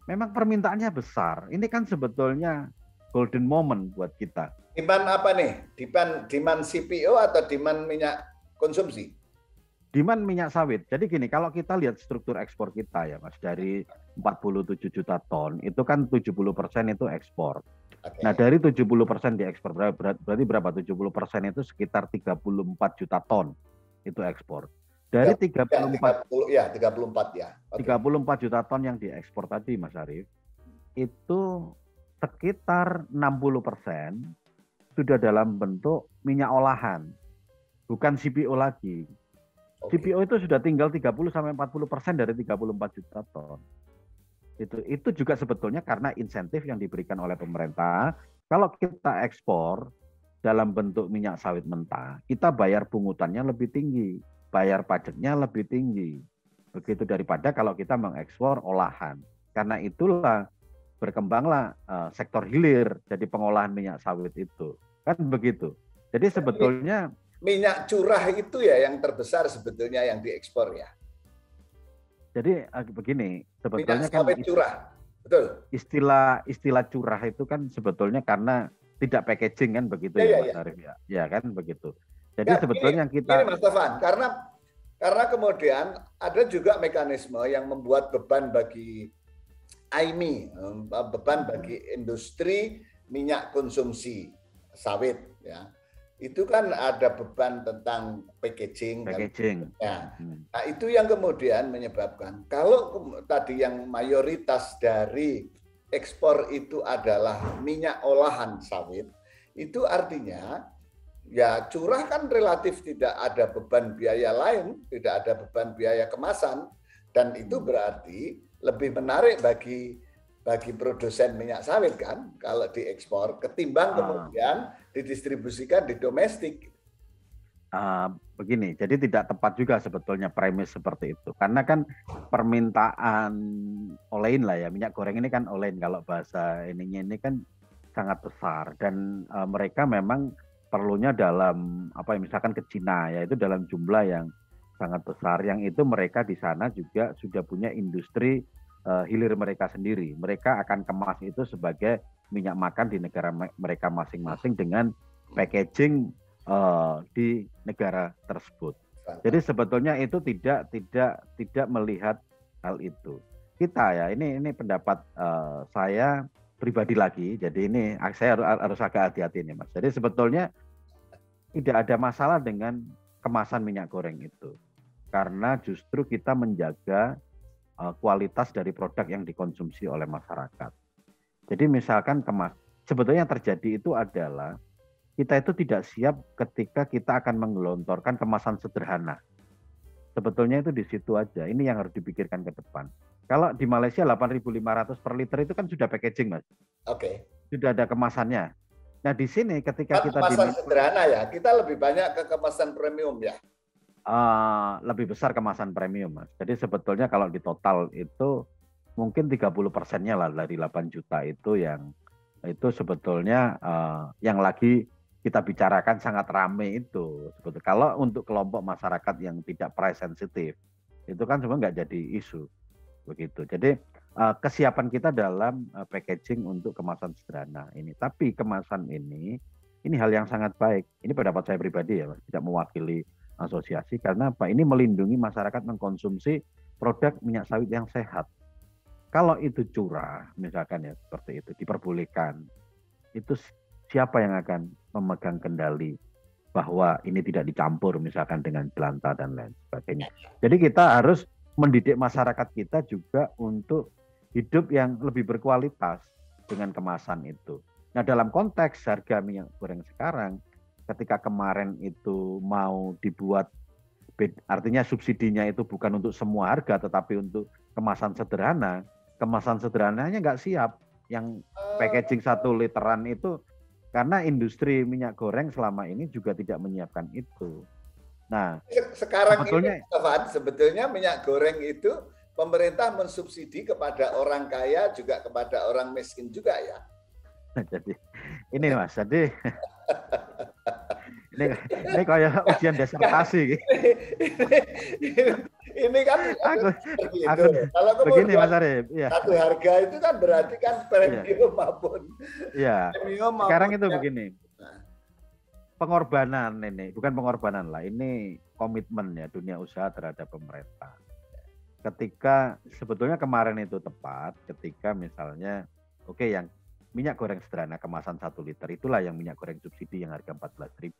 Memang permintaannya besar. Ini kan sebetulnya golden moment buat kita. Demand apa nih? Demand CPO atau demand minyak konsumsi? Demand minyak sawit. Jadi gini, kalau kita lihat struktur ekspor kita ya Mas, dari 47 juta ton, itu kan 70% itu ekspor. Okay. Nah dari 70% diekspor, berarti berapa? 70% itu sekitar 34 juta ton itu ekspor. Dari 34 ya. Okay. 34 juta ton yang diekspor tadi Mas Arief, itu sekitar 60% sudah dalam bentuk minyak olahan, bukan CPO lagi. Okay. CPO itu sudah tinggal 30-40% dari 34 juta ton. Itu juga sebetulnya karena insentif yang diberikan oleh pemerintah. Kalau kita ekspor dalam bentuk minyak sawit mentah, kita bayar pungutannya lebih tinggi, bayar pajaknya lebih tinggi. Begitu daripada kalau kita mengekspor olahan. Karena itulah berkembanglah sektor hilir jadi pengolahan minyak sawit itu. Kan begitu. Jadi sebetulnya minyak curah itu ya yang terbesar sebetulnya yang diekspor ya. Jadi begini, sebetulnya minyak sawit kan curah, betul. Istilah curah itu kan sebetulnya karena tidak packaging kan begitu ya Mas Arief ya. Ya kan begitu. Jadi ya, sebetulnya kita Mas Taufan, karena kemudian ada juga mekanisme yang membuat beban bagi AIMI, beban bagi industri minyak konsumsi sawit ya. Itu kan ada beban tentang packaging. Kan? Ya. Nah, itu yang kemudian menyebabkan kalau tadi yang mayoritas dari ekspor itu adalah minyak olahan sawit, itu artinya ya curah kan relatif tidak ada beban biaya lain, tidak ada beban biaya kemasan, dan itu berarti lebih menarik bagi produsen minyak sawit kan kalau diekspor ketimbang kemudian didistribusikan di domestik. Begini, jadi tidak tepat juga sebetulnya premis seperti itu. Karena kan permintaan olein lah ya, minyak goreng ini kan olein kalau bahasa ini kan sangat besar dan mereka memang perlunya dalam apa misalkan ke Cina ya itu dalam jumlah yang sangat besar. Yang itu mereka di sana juga sudah punya industri hilir mereka sendiri. Mereka akan kemas itu sebagai minyak makan di negara mereka masing-masing dengan packaging di negara tersebut. Jadi sebetulnya itu tidak melihat hal itu. Kita ya ini pendapat saya pribadi lagi. Jadi ini saya harus agak hati-hati nih Mas. Jadi sebetulnya tidak ada masalah dengan kemasan minyak goreng itu. Karena justru kita menjaga kualitas dari produk yang dikonsumsi oleh masyarakat. Jadi misalkan sebetulnya yang terjadi itu adalah kita itu tidak siap ketika kita akan menggelontorkan kemasan sederhana. Sebetulnya itu di situ aja. Ini yang harus dipikirkan ke depan. Kalau di Malaysia 8.500 per liter itu kan sudah packaging, Mas. Oke. Sudah ada kemasannya. Nah di sini ketika kita kemasan sederhana ya, kita lebih banyak ke kemasan premium ya. Lebih besar kemasan premium, Mas. Jadi sebetulnya kalau di total itu mungkin 30%-nya lah dari 8 juta itu yang itu sebetulnya yang lagi kita bicarakan sangat ramai itu. Sebetulnya kalau untuk kelompok masyarakat yang tidak price sensitive itu kan sebenarnya nggak jadi isu begitu. Jadi kesiapan kita dalam packaging untuk kemasan sederhana ini. Tapi kemasan ini hal yang sangat baik. Ini pendapat saya pribadi ya, Mas. Tidak mewakili asosiasi karena apa? Ini melindungi masyarakat mengkonsumsi produk minyak sawit yang sehat. Kalau itu curah, misalkan ya seperti itu diperbolehkan, itu siapa yang akan memegang kendali bahwa ini tidak dicampur misalkan dengan jelantah dan lain sebagainya. Jadi kita harus mendidik masyarakat kita juga untuk hidup yang lebih berkualitas dengan kemasan itu. Nah, dalam konteks harga minyak goreng sekarang, ketika kemarin itu mau dibuat, artinya subsidinya itu bukan untuk semua harga, tetapi untuk kemasan sederhana. Kemasan sederhananya nggak siap. Yang packaging 1 literan itu, karena industri minyak goreng selama ini juga tidak menyiapkan itu. Nah, sekarang sebetulnya minyak goreng itu pemerintah mensubsidi kepada orang kaya juga kepada orang miskin juga ya. Jadi ini Mas, jadi ini kayak ujian disertasi. Ini kan aku kalau begini Mas Arif, ya. Satu harga itu kan berarti kan premium maupun premium maupun sekarang itu begini. Pengorbanan ini, bukan pengorbanan lah, ini komitmen ya dunia usaha terhadap pemerintah. Ketika sebetulnya kemarin itu tepat, ketika misalnya yang minyak goreng sederhana kemasan 1 liter itulah yang minyak goreng subsidi yang harga 14.000.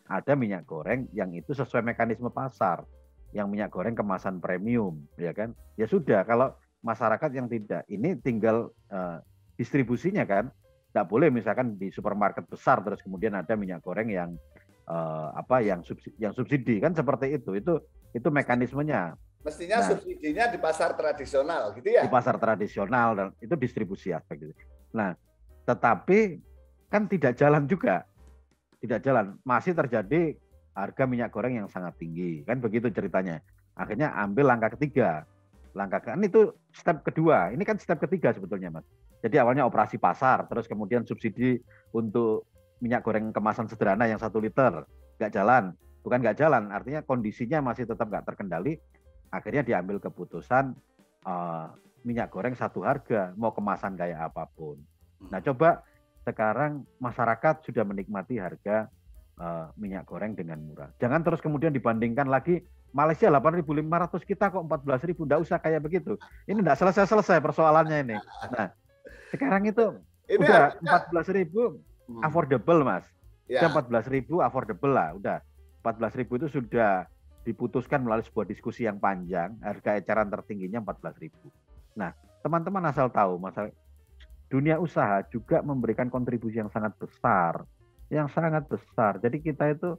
Ada minyak goreng yang itu sesuai mekanisme pasar, yang minyak goreng kemasan premium, ya kan? Ya sudah, kalau masyarakat yang tidak, ini tinggal distribusinya kan, tidak boleh misalkan di supermarket besar terus kemudian ada minyak goreng yang yang subsidi kan, seperti itu mekanismenya. Mestinya subsidinya di pasar tradisional gitu ya? Di pasar tradisional, dan itu distribusi aspek gitu. Nah, tetapi kan tidak jalan juga. Tidak jalan. Masih terjadi harga minyak goreng yang sangat tinggi. Kan begitu ceritanya. Akhirnya ambil langkah ketiga. Kan itu step kedua. Ini kan step ketiga sebetulnya, Mas. Jadi awalnya operasi pasar, terus kemudian subsidi untuk minyak goreng kemasan sederhana yang 1 liter. Nggak jalan. Bukan nggak jalan, artinya kondisinya masih tetap nggak terkendali. Akhirnya diambil keputusan minyak goreng 1 harga, mau kemasan kayak apapun. Nah, coba sekarang masyarakat sudah menikmati harga minyak goreng dengan murah. Jangan terus kemudian dibandingkan lagi Malaysia 8.500, kita kok 14.000, enggak usah kayak begitu. Ini enggak selesai persoalannya ini. Nah, sekarang itu udah 14.000 affordable, Mas. Ya. Udah 14.000 affordable lah, udah. 14.000 itu sudah diputuskan melalui sebuah diskusi yang panjang, harga eceran tertingginya 14.000. Nah, teman-teman asal tahu, masalah dunia usaha juga memberikan kontribusi yang sangat besar. Jadi kita itu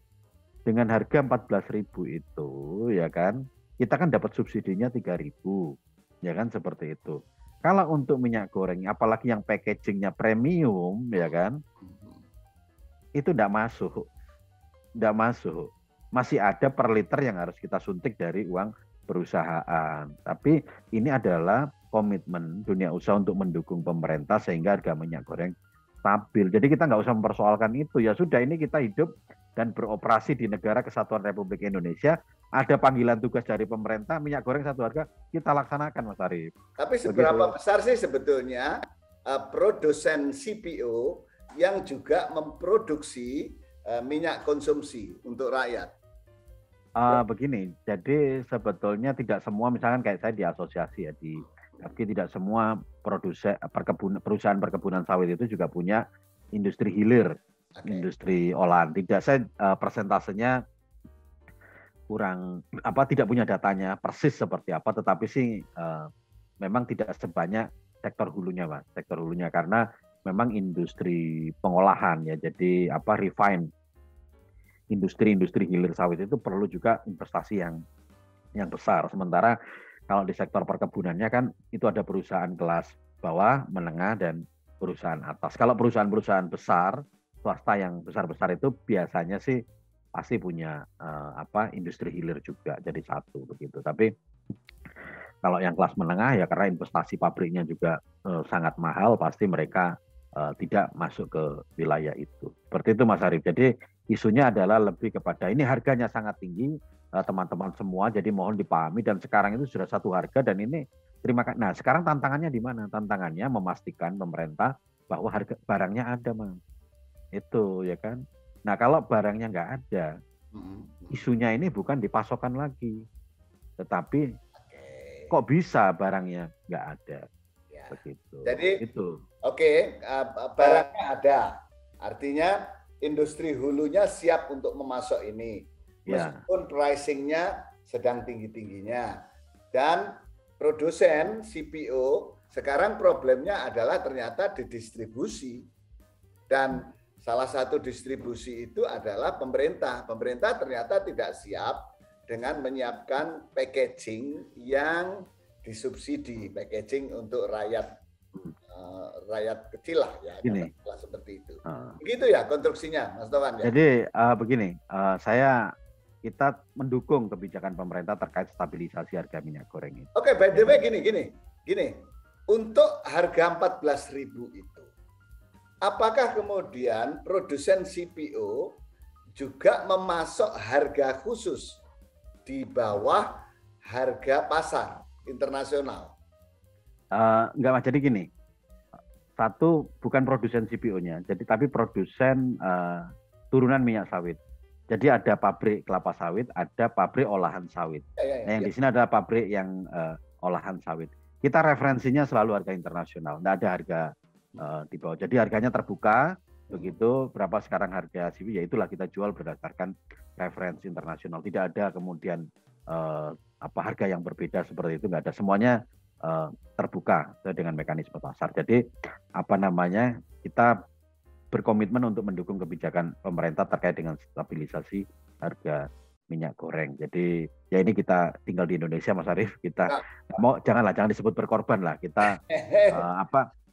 dengan harga 14.000 itu, ya kan, kita kan dapat subsidinya 3.000, ya kan, seperti itu. Kalau untuk minyak goreng, apalagi yang packagingnya premium, ya kan, itu enggak masuk. Masih ada per liter yang harus kita suntik dari uang perusahaan. Tapi ini adalah komitmen dunia usaha untuk mendukung pemerintah sehingga harga minyak goreng stabil. Jadi kita nggak usah mempersoalkan itu. Ya sudah, ini kita hidup dan beroperasi di negara Kesatuan Republik Indonesia. Ada panggilan tugas dari pemerintah, minyak goreng 1 harga, kita laksanakan, Mas Arif. Tapi seberapa besar sih sebetulnya produsen CPO yang juga memproduksi minyak konsumsi untuk rakyat? Begini, jadi sebetulnya tidak semua, misalkan kayak saya di asosiasi ya, tapi tidak semua perusahaan perkebunan sawit itu juga punya industri hilir, industri olahan. Tidak, saya persentasenya kurang, tidak punya datanya persis seperti apa, tetapi sih memang tidak sebanyak sektor hulunya, Mas. Sektor hulunya karena memang industri pengolahan ya, jadi refine. Industri hilir sawit itu perlu juga investasi yang besar. Sementara kalau di sektor perkebunannya kan itu ada perusahaan kelas bawah, menengah, dan perusahaan atas. Kalau perusahaan-perusahaan besar, swasta yang besar-besar itu biasanya sih pasti punya industri hilir juga, jadi satu begitu. Tapi kalau yang kelas menengah ya karena investasi pabriknya juga sangat mahal, pasti mereka tidak masuk ke wilayah itu. Seperti itu, Mas Arif. Jadi isunya adalah lebih kepada ini harganya sangat tinggi, teman-teman semua, jadi mohon dipahami, dan sekarang itu sudah 1 harga, dan ini terima kasih. Nah, sekarang tantangannya di mana? Tantangannya memastikan pemerintah bahwa harga barangnya ada, Mas. Itu ya kan. Nah, kalau barangnya nggak ada, isunya ini bukan di pasokan lagi, tetapi kok bisa barangnya nggak ada. Ya. Begitu. Jadi itu. Barangnya ada, artinya industri hulunya siap untuk memasok ini, meskipun pricing-nya sedang tinggi-tingginya, dan produsen CPO sekarang problemnya adalah ternyata di distribusi. Dan salah satu distribusi itu adalah pemerintah. Pemerintah ternyata tidak siap dengan menyiapkan packaging yang disubsidi, packaging untuk rakyat kecil lah ya, seperti itu. Begitu ya konstruksinya, Mas Tovan ya. Jadi begini, kita mendukung kebijakan pemerintah terkait stabilisasi harga minyak goreng ini. Oke, by the way gini. Untuk harga 14.000 itu, apakah kemudian produsen CPO juga memasok harga khusus di bawah harga pasar internasional? Enggak, Mas. Jadi gini, satu bukan produsen CPO-nya, tapi produsen turunan minyak sawit. Jadi ada pabrik kelapa sawit, ada pabrik olahan sawit. Yang di sini adalah pabrik yang olahan sawit. Kita referensinya selalu harga internasional, nggak ada harga di bawah. Jadi harganya terbuka, begitu berapa sekarang harga CPO, ya itulah kita jual berdasarkan referensi internasional. Tidak ada kemudian harga yang berbeda seperti itu, nggak ada. Semuanya terbuka dengan mekanisme pasar. Jadi kita berkomitmen untuk mendukung kebijakan pemerintah terkait dengan stabilisasi harga minyak goreng. Jadi ya ini kita tinggal di Indonesia, Mas Arief, kita jangan disebut berkorban lah, kita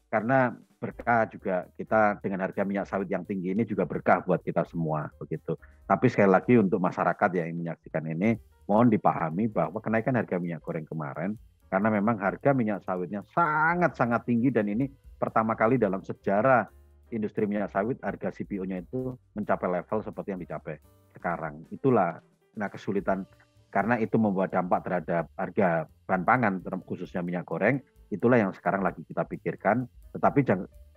karena berkah juga, kita dengan harga minyak sawit yang tinggi ini juga berkah buat kita semua begitu. Tapi sekali lagi untuk masyarakat yang menyaksikan ini, mohon dipahami bahwa kenaikan harga minyak goreng kemarin karena memang harga minyak sawitnya sangat-sangat tinggi, dan ini pertama kali dalam sejarah industri minyak sawit harga CPO-nya itu mencapai level seperti yang dicapai sekarang. Itulah kesulitan, karena itu membawa dampak terhadap harga bahan pangan khususnya minyak goreng. Itulah yang sekarang lagi kita pikirkan, tetapi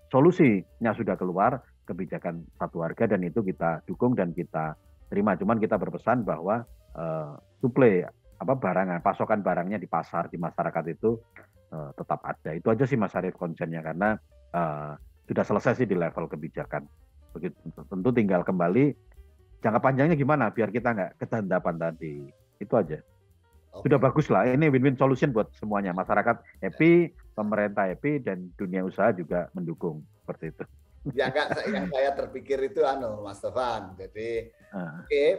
solusinya sudah keluar, kebijakan satu harga, dan itu kita dukung dan kita terima. Cuman kita berpesan bahwa suplai pasokan barangnya di pasar, di masyarakat itu tetap ada. Itu aja sih Mas Arief konsennya, karena sudah selesai sih di level kebijakan. Begitu. Tentu tinggal kembali jangka panjangnya gimana biar kita nggak ketandapan tadi. Itu aja. Sudah bagus lah. Ini win-win solution buat semuanya. Masyarakat happy, pemerintah happy, dan dunia usaha juga mendukung seperti itu. Ya Kak, yang saya terpikir itu Mas Tovan. Jadi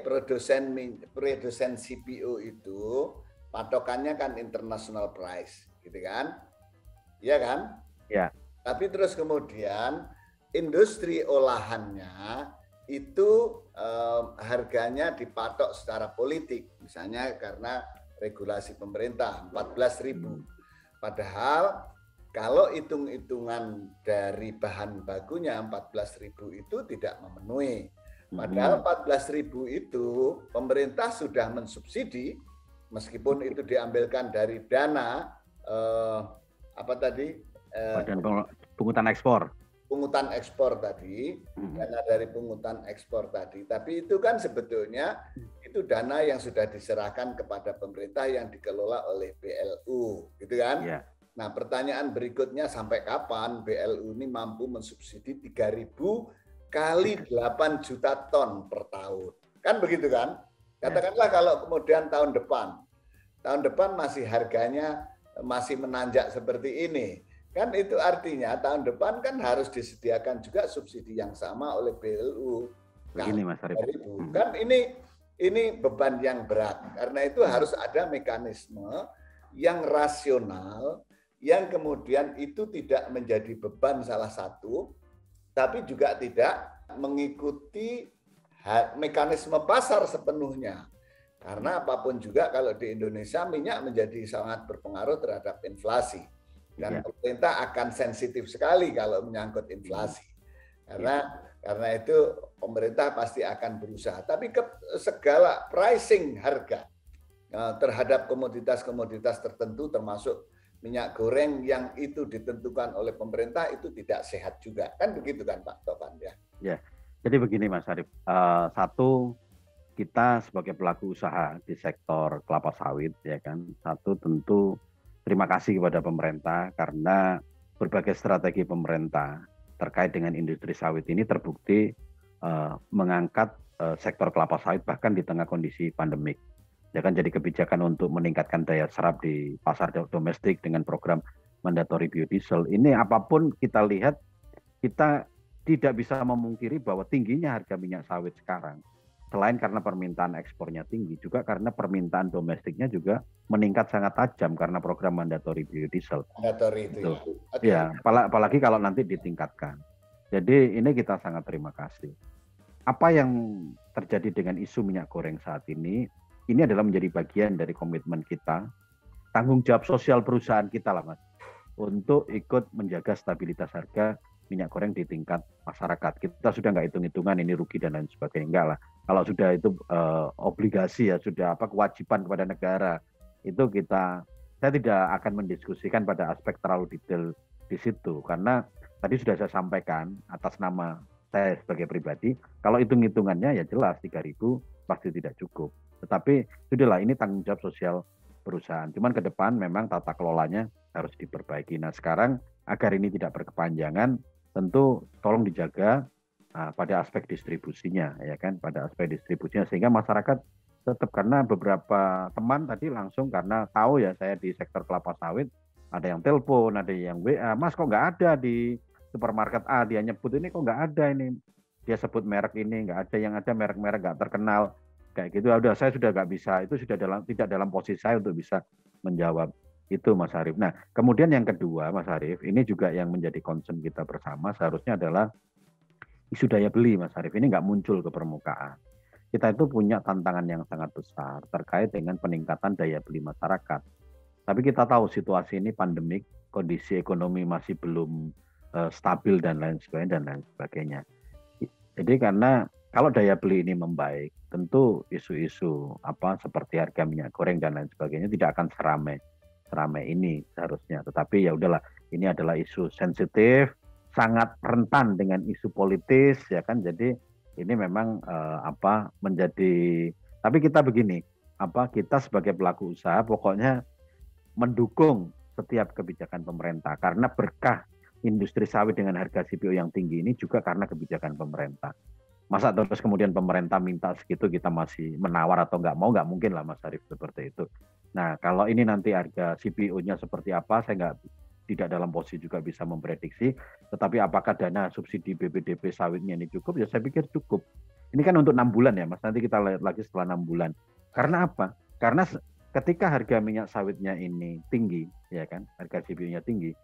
produsen CPO itu patokannya kan international price, gitu kan? Iya kan? Ya. Tapi terus kemudian industri olahannya itu harganya dipatok secara politik, misalnya karena regulasi pemerintah 14.000. Padahal kalau hitung-hitungan dari bahan bakunya 14.000 itu tidak memenuhi. Padahal 14.000 itu pemerintah sudah mensubsidi, meskipun itu diambilkan dari dana pungutan ekspor. Pungutan ekspor tadi, dana dari pungutan ekspor tadi. Tapi itu kan sebetulnya itu dana yang sudah diserahkan kepada pemerintah yang dikelola oleh BLU, gitu kan? Yeah. Nah, pertanyaan berikutnya, sampai kapan BLU ini mampu mensubsidi 3.000 kali 8 juta ton per tahun? Kan begitu kan? Katakanlah kalau kemudian tahun depan masih harganya masih menanjak seperti ini. Kan itu artinya tahun depan kan harus disediakan juga subsidi yang sama oleh BLU. Begini Mas Arief. Kan ini beban yang berat. Karena itu harus ada mekanisme yang rasional, yang kemudian itu tidak menjadi beban salah satu, tapi juga tidak mengikuti mekanisme pasar sepenuhnya. Karena apapun juga kalau di Indonesia minyak menjadi sangat berpengaruh terhadap inflasi. Dan pemerintah akan sensitif sekali kalau menyangkut inflasi. Karena itu pemerintah pasti akan berusaha. Tapi segala pricing harga terhadap komoditas-komoditas tertentu termasuk minyak goreng yang itu ditentukan oleh pemerintah itu tidak sehat juga. Kan begitu kan Pak Tovan ya? Ya, jadi begini Mas Arief. Satu, kita sebagai pelaku usaha di sektor kelapa sawit, ya kan, satu tentu terima kasih kepada pemerintah karena berbagai strategi pemerintah terkait dengan industri sawit ini terbukti mengangkat sektor kelapa sawit bahkan di tengah kondisi pandemik. Ya kan, jadi kebijakan untuk meningkatkan daya serap di pasar domestik dengan program mandatory biodiesel. Ini apapun kita lihat, kita tidak bisa memungkiri bahwa tingginya harga minyak sawit sekarang, selain karena permintaan ekspornya tinggi, juga karena permintaan domestiknya juga meningkat sangat tajam karena program mandatory biodiesel. Mandatory itu ya. Apalagi kalau nanti ditingkatkan. Jadi ini kita sangat terima kasih. Apa yang terjadi dengan isu minyak goreng saat ini adalah menjadi bagian dari komitmen kita, tanggung jawab sosial perusahaan kita lah Mas, untuk ikut menjaga stabilitas harga minyak goreng di tingkat masyarakat. Kita sudah nggak hitung-hitungan ini rugi dan lain sebagainya, enggak lah. Kalau sudah itu obligasi ya, sudah kewajiban kepada negara, itu saya tidak akan mendiskusikan pada aspek terlalu detail di situ, karena tadi sudah saya sampaikan atas nama saya sebagai pribadi, kalau hitung-hitungannya ya jelas 3.000 pasti tidak cukup. Tetapi sudahlah, ini tanggung jawab sosial perusahaan. Cuman ke depan memang tata kelolanya harus diperbaiki. Nah sekarang agar ini tidak berkepanjangan, tentu tolong dijaga pada aspek distribusinya, ya kan, pada aspek distribusinya, sehingga masyarakat tetap, karena beberapa teman tadi langsung karena tahu ya saya di sektor kelapa sawit, ada yang telepon, ada yang WA, Mas kok nggak ada di supermarket A, dia nyebut ini kok nggak ada ini, dia sebut merek ini nggak ada, yang ada merek-merek nggak terkenal kayak gitu. Udah, saya sudah nggak bisa, itu sudah tidak dalam posisi saya untuk bisa menjawab itu Mas Arief. Nah kemudian yang kedua Mas Arief, ini juga yang menjadi concern kita bersama seharusnya adalah isu daya beli Mas Arief. Ini nggak muncul ke permukaan. Kita itu punya tantangan yang sangat besar terkait dengan peningkatan daya beli masyarakat. Tapi kita tahu situasi ini pandemik, kondisi ekonomi masih belum stabil dan lain sebagainya. Jadi karena kalau daya beli ini membaik, tentu isu-isu seperti harga minyak goreng dan lain sebagainya tidak akan seramai ini seharusnya. Tetapi ya udahlah, ini adalah isu sensitif, sangat rentan dengan isu politis, ya kan. Jadi ini memang menjadi, tapi kita begini, kita sebagai pelaku usaha pokoknya mendukung setiap kebijakan pemerintah, karena berkah industri sawit dengan harga CPO yang tinggi ini juga karena kebijakan pemerintah. Masa terus kemudian pemerintah minta segitu kita masih menawar atau nggak mungkin lah Mas Arief seperti itu. Nah kalau ini nanti harga CPO-nya seperti apa, saya tidak dalam posisi juga bisa memprediksi, tetapi apakah dana subsidi BPDB sawitnya ini cukup, ya saya pikir cukup. Ini kan untuk 6 bulan ya Mas, nanti kita lihat lagi setelah 6 bulan. Karena apa? Karena ketika harga minyak sawitnya ini tinggi, ya kan, harga CPO-nya tinggi,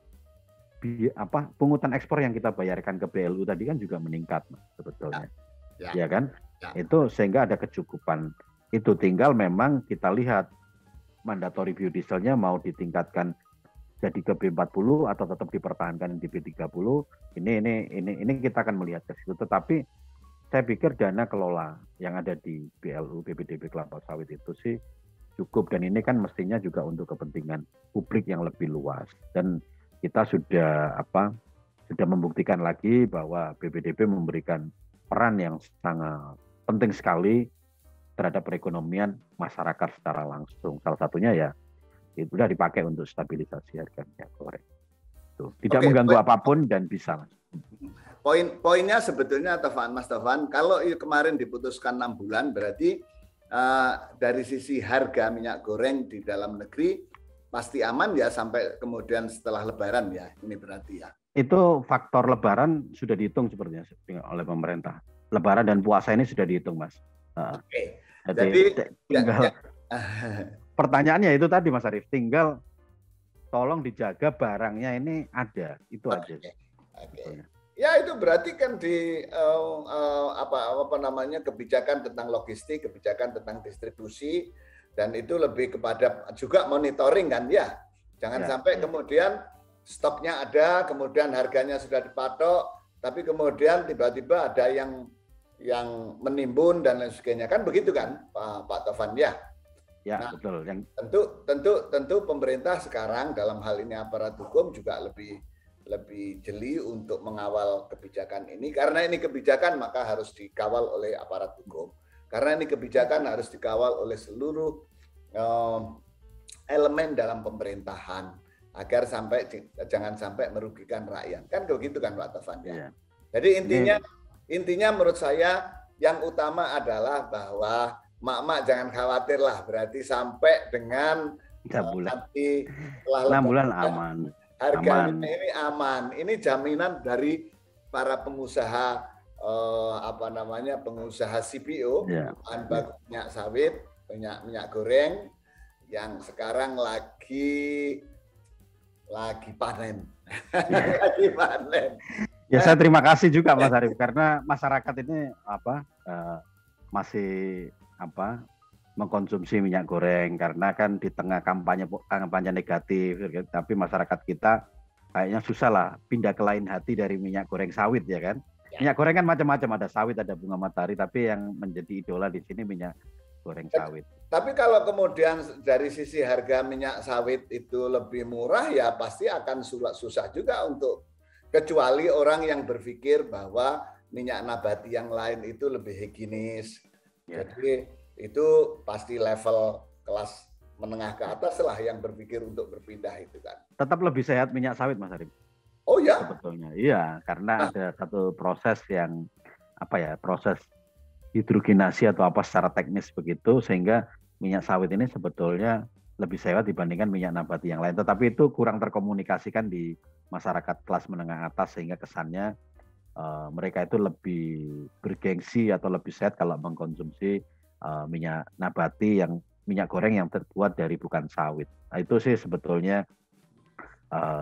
pungutan ekspor yang kita bayarkan ke BLU tadi kan juga meningkat Mas, sebetulnya. Ya kan? Itu sehingga ada kecukupan. Itu tinggal memang kita lihat mandatory biodieselnya mau ditingkatkan jadi ke B40 atau tetap dipertahankan di B30. Ini kita akan melihat ke situ. Tetapi saya pikir dana kelola yang ada di BLU BPDB kelapa sawit itu sih cukup, dan ini kan mestinya juga untuk kepentingan publik yang lebih luas. Dan kita sudah membuktikan lagi bahwa BPDB memberikan peran yang sangat penting sekali terhadap perekonomian masyarakat secara langsung. Salah satunya ya itu sudah dipakai untuk stabilisasi harga minyak goreng. Tidak mengganggu apapun dan bisa Mas. Poinnya sebetulnya Mas Taufan, kalau kemarin diputuskan 6 bulan berarti dari sisi harga minyak goreng di dalam negeri pasti aman ya sampai kemudian setelah Lebaran ya, ini berarti ya. Itu faktor Lebaran sudah dihitung sepertinya oleh pemerintah. Lebaran dan puasa ini sudah dihitung Mas. Oke. Jadi tinggal pertanyaannya itu tadi Mas Arief, tinggal tolong dijaga barangnya ini ada, itu aja. Oke. Ya itu berarti kan di kebijakan tentang logistik, kebijakan tentang distribusi, dan itu lebih kepada juga monitoring kan ya. Jangan sampai kemudian stoknya ada, kemudian harganya sudah dipatok, tapi kemudian tiba-tiba ada yang menimbun dan lain sebagainya, kan begitu kan Pak Taufan ya. Ya, nah, betul. Tentu pemerintah sekarang dalam hal ini aparat hukum juga lebih jeli untuk mengawal kebijakan ini, karena ini kebijakan maka harus dikawal oleh aparat hukum. Karena ini kebijakan harus dikawal oleh seluruh elemen dalam pemerintahan agar jangan sampai merugikan rakyat. Kan begitu kan Pak Taufan ya. Yeah. Jadi intinya menurut saya yang utama adalah bahwa mak-mak jangan khawatir lah, berarti sampai dengan 3 bulan. nanti 6 bulan aman. harganya ini aman. Ini jaminan dari para pengusaha pengusaha CPO, bahan baku minyak sawit, minyak goreng yang sekarang lagi panen. Lagi panen. Ya, saya terima kasih juga Mas Arief, karena masyarakat ini masih mengkonsumsi minyak goreng karena kan di tengah kampanye negatif, tapi masyarakat kita kayaknya susah lah pindah ke lain hati dari minyak goreng sawit, ya kan? Minyak goreng kan macam-macam, ada sawit, ada bunga matahari, tapi yang menjadi idola di sini minyak goreng sawit. Tapi kalau kemudian dari sisi harga minyak sawit itu lebih murah, ya pasti akan susah juga untuk, kecuali orang yang berpikir bahwa minyak nabati yang lain itu lebih higienis. Jadi itu pasti level kelas menengah ke atas lah yang berpikir untuk berpindah itu kan. Tetap lebih sehat minyak sawit, Mas Arief. Oh ya? Sebetulnya iya, karena ada satu proses yang proses hidrogenasi atau secara teknis begitu, sehingga minyak sawit ini sebetulnya lebih sehat dibandingkan minyak nabati yang lain. Tetapi itu kurang terkomunikasikan di masyarakat kelas menengah atas, sehingga kesannya mereka itu lebih bergengsi atau lebih sehat kalau mengkonsumsi minyak nabati, yang minyak goreng yang terbuat dari bukan sawit. Nah, itu sih sebetulnya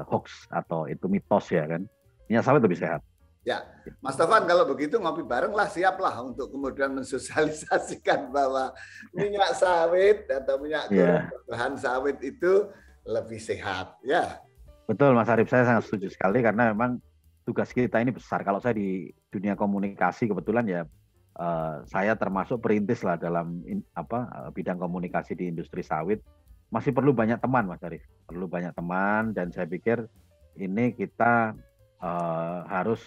hoax atau itu mitos, ya kan. Minyak sawit lebih sehat. Ya, Mas Taufan, kalau begitu ngopi bareng lah, siaplah untuk kemudian mensosialisasikan bahwa minyak sawit atau minyak goreng bahan sawit itu lebih sehat. Ya. Betul Mas Arief, saya sangat setuju sekali, karena memang tugas kita ini besar. Kalau saya di dunia komunikasi kebetulan ya saya termasuk perintis lah dalam bidang komunikasi di industri sawit. Masih perlu banyak teman, Mas Arief. Perlu banyak teman, dan saya pikir ini kita harus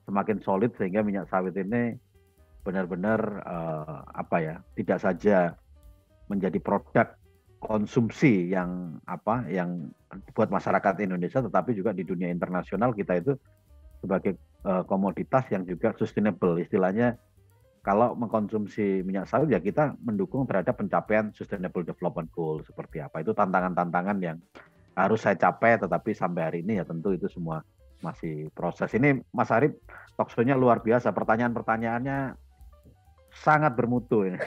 semakin solid sehingga minyak sawit ini benar-benar tidak saja menjadi produk konsumsi yang buat masyarakat Indonesia, tetapi juga di dunia internasional kita itu sebagai komoditas yang juga sustainable. Istilahnya kalau mengkonsumsi minyak sawit ya kita mendukung terhadap pencapaian Sustainable Development Goal seperti apa. Itu tantangan-tantangan yang harus saya capai, tetapi sampai hari ini ya tentu itu semua masih proses. Ini Mas Arief talkshow-nya luar biasa, pertanyaan-pertanyaannya sangat bermutu ini.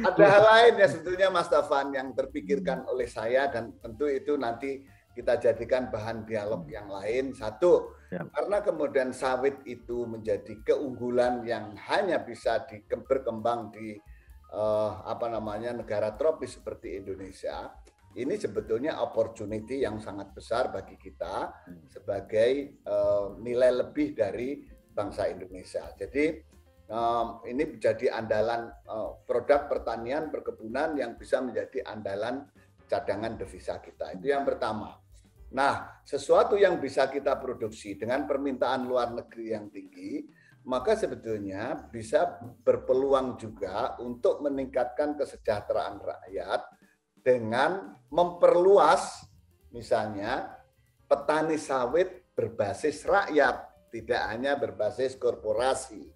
Ada hal lain ya sebetulnya Mas Taufan yang terpikirkan oleh saya, dan tentu itu nanti kita jadikan bahan dialog yang lain. Satu, karena kemudian sawit itu menjadi keunggulan yang hanya bisa berkembang di negara tropis seperti Indonesia. Ini sebetulnya opportunity yang sangat besar bagi kita sebagai nilai lebih dari bangsa Indonesia. Jadi ini menjadi andalan produk pertanian, perkebunan yang bisa menjadi andalan cadangan devisa kita. Itu yang pertama. Nah, sesuatu yang bisa kita produksi dengan permintaan luar negeri yang tinggi, maka sebetulnya bisa berpeluang juga untuk meningkatkan kesejahteraan rakyat dengan memperluas misalnya petani sawit berbasis rakyat, tidak hanya berbasis korporasi.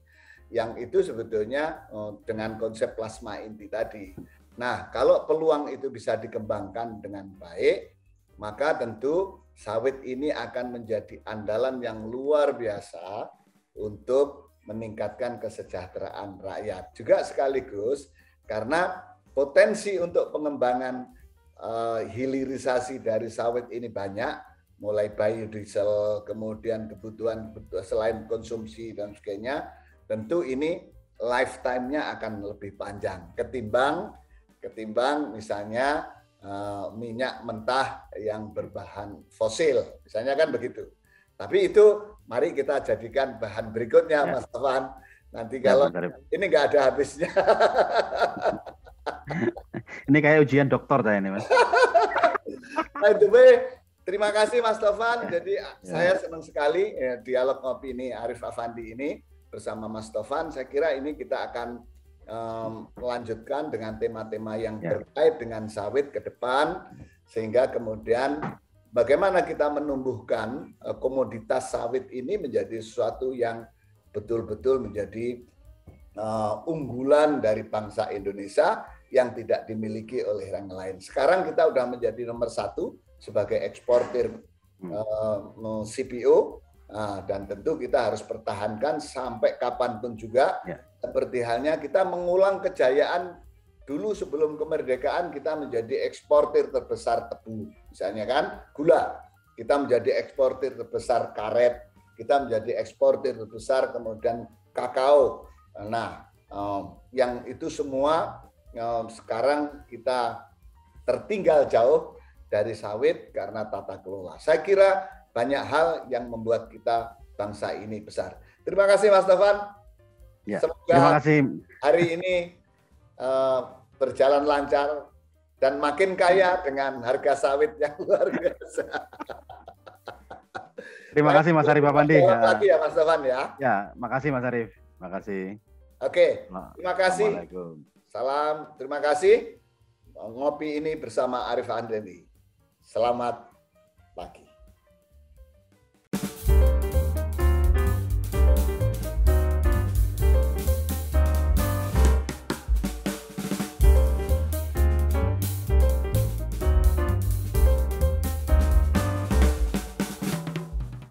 Yang itu sebetulnya dengan konsep plasma inti tadi. Nah, kalau peluang itu bisa dikembangkan dengan baik, maka tentu sawit ini akan menjadi andalan yang luar biasa untuk meningkatkan kesejahteraan rakyat. Juga sekaligus karena potensi untuk pengembangan hilirisasi dari sawit ini banyak, mulai biodiesel, kemudian kebutuhan selain konsumsi dan sebagainya, tentu ini lifetime-nya akan lebih panjang ketimbang misalnya minyak mentah yang berbahan fosil, misalnya kan begitu. Tapi itu mari kita jadikan bahan berikutnya, Mas Taufan. Nanti kalau ini nggak ada habisnya. Ini kayak ujian dokter saya ini, Mas. Terima kasih Mas Taufan. Jadi saya senang sekali dialog ngopi ini Arief Affandi ini bersama Mas Taufan. Saya kira ini kita akan melanjutkan dengan tema-tema yang terkait dengan sawit ke depan, sehingga kemudian bagaimana kita menumbuhkan komoditas sawit ini menjadi sesuatu yang betul-betul menjadi unggulan dari bangsa Indonesia yang tidak dimiliki oleh yang lain. Sekarang kita sudah menjadi nomor 1 sebagai eksportir CPO. Dan tentu kita harus pertahankan sampai kapanpun juga. Seperti halnya kita mengulang kejayaan dulu sebelum kemerdekaan, kita menjadi eksportir terbesar tebu, misalnya kan, gula. Kita menjadi eksportir terbesar karet, kita menjadi eksportir terbesar kemudian kakao. Nah, yang itu semua sekarang kita tertinggal jauh dari sawit karena tata kelola. Saya kira banyak hal yang membuat kita bangsa ini besar. Terima kasih Mas Taufan. Ya, semoga terima kasih. Hari ini berjalan lancar dan makin kaya dengan harga sawit yang luar biasa. Terima kasih Mas Arif Afandi. Lagi ya Mas Taufan ya. Ya, makasih Mas Arif. Makasih. Oke, terima kasih. Assalamualaikum. Salam, terima kasih. Ngopi ini bersama Arif Afandi. Selamat pagi.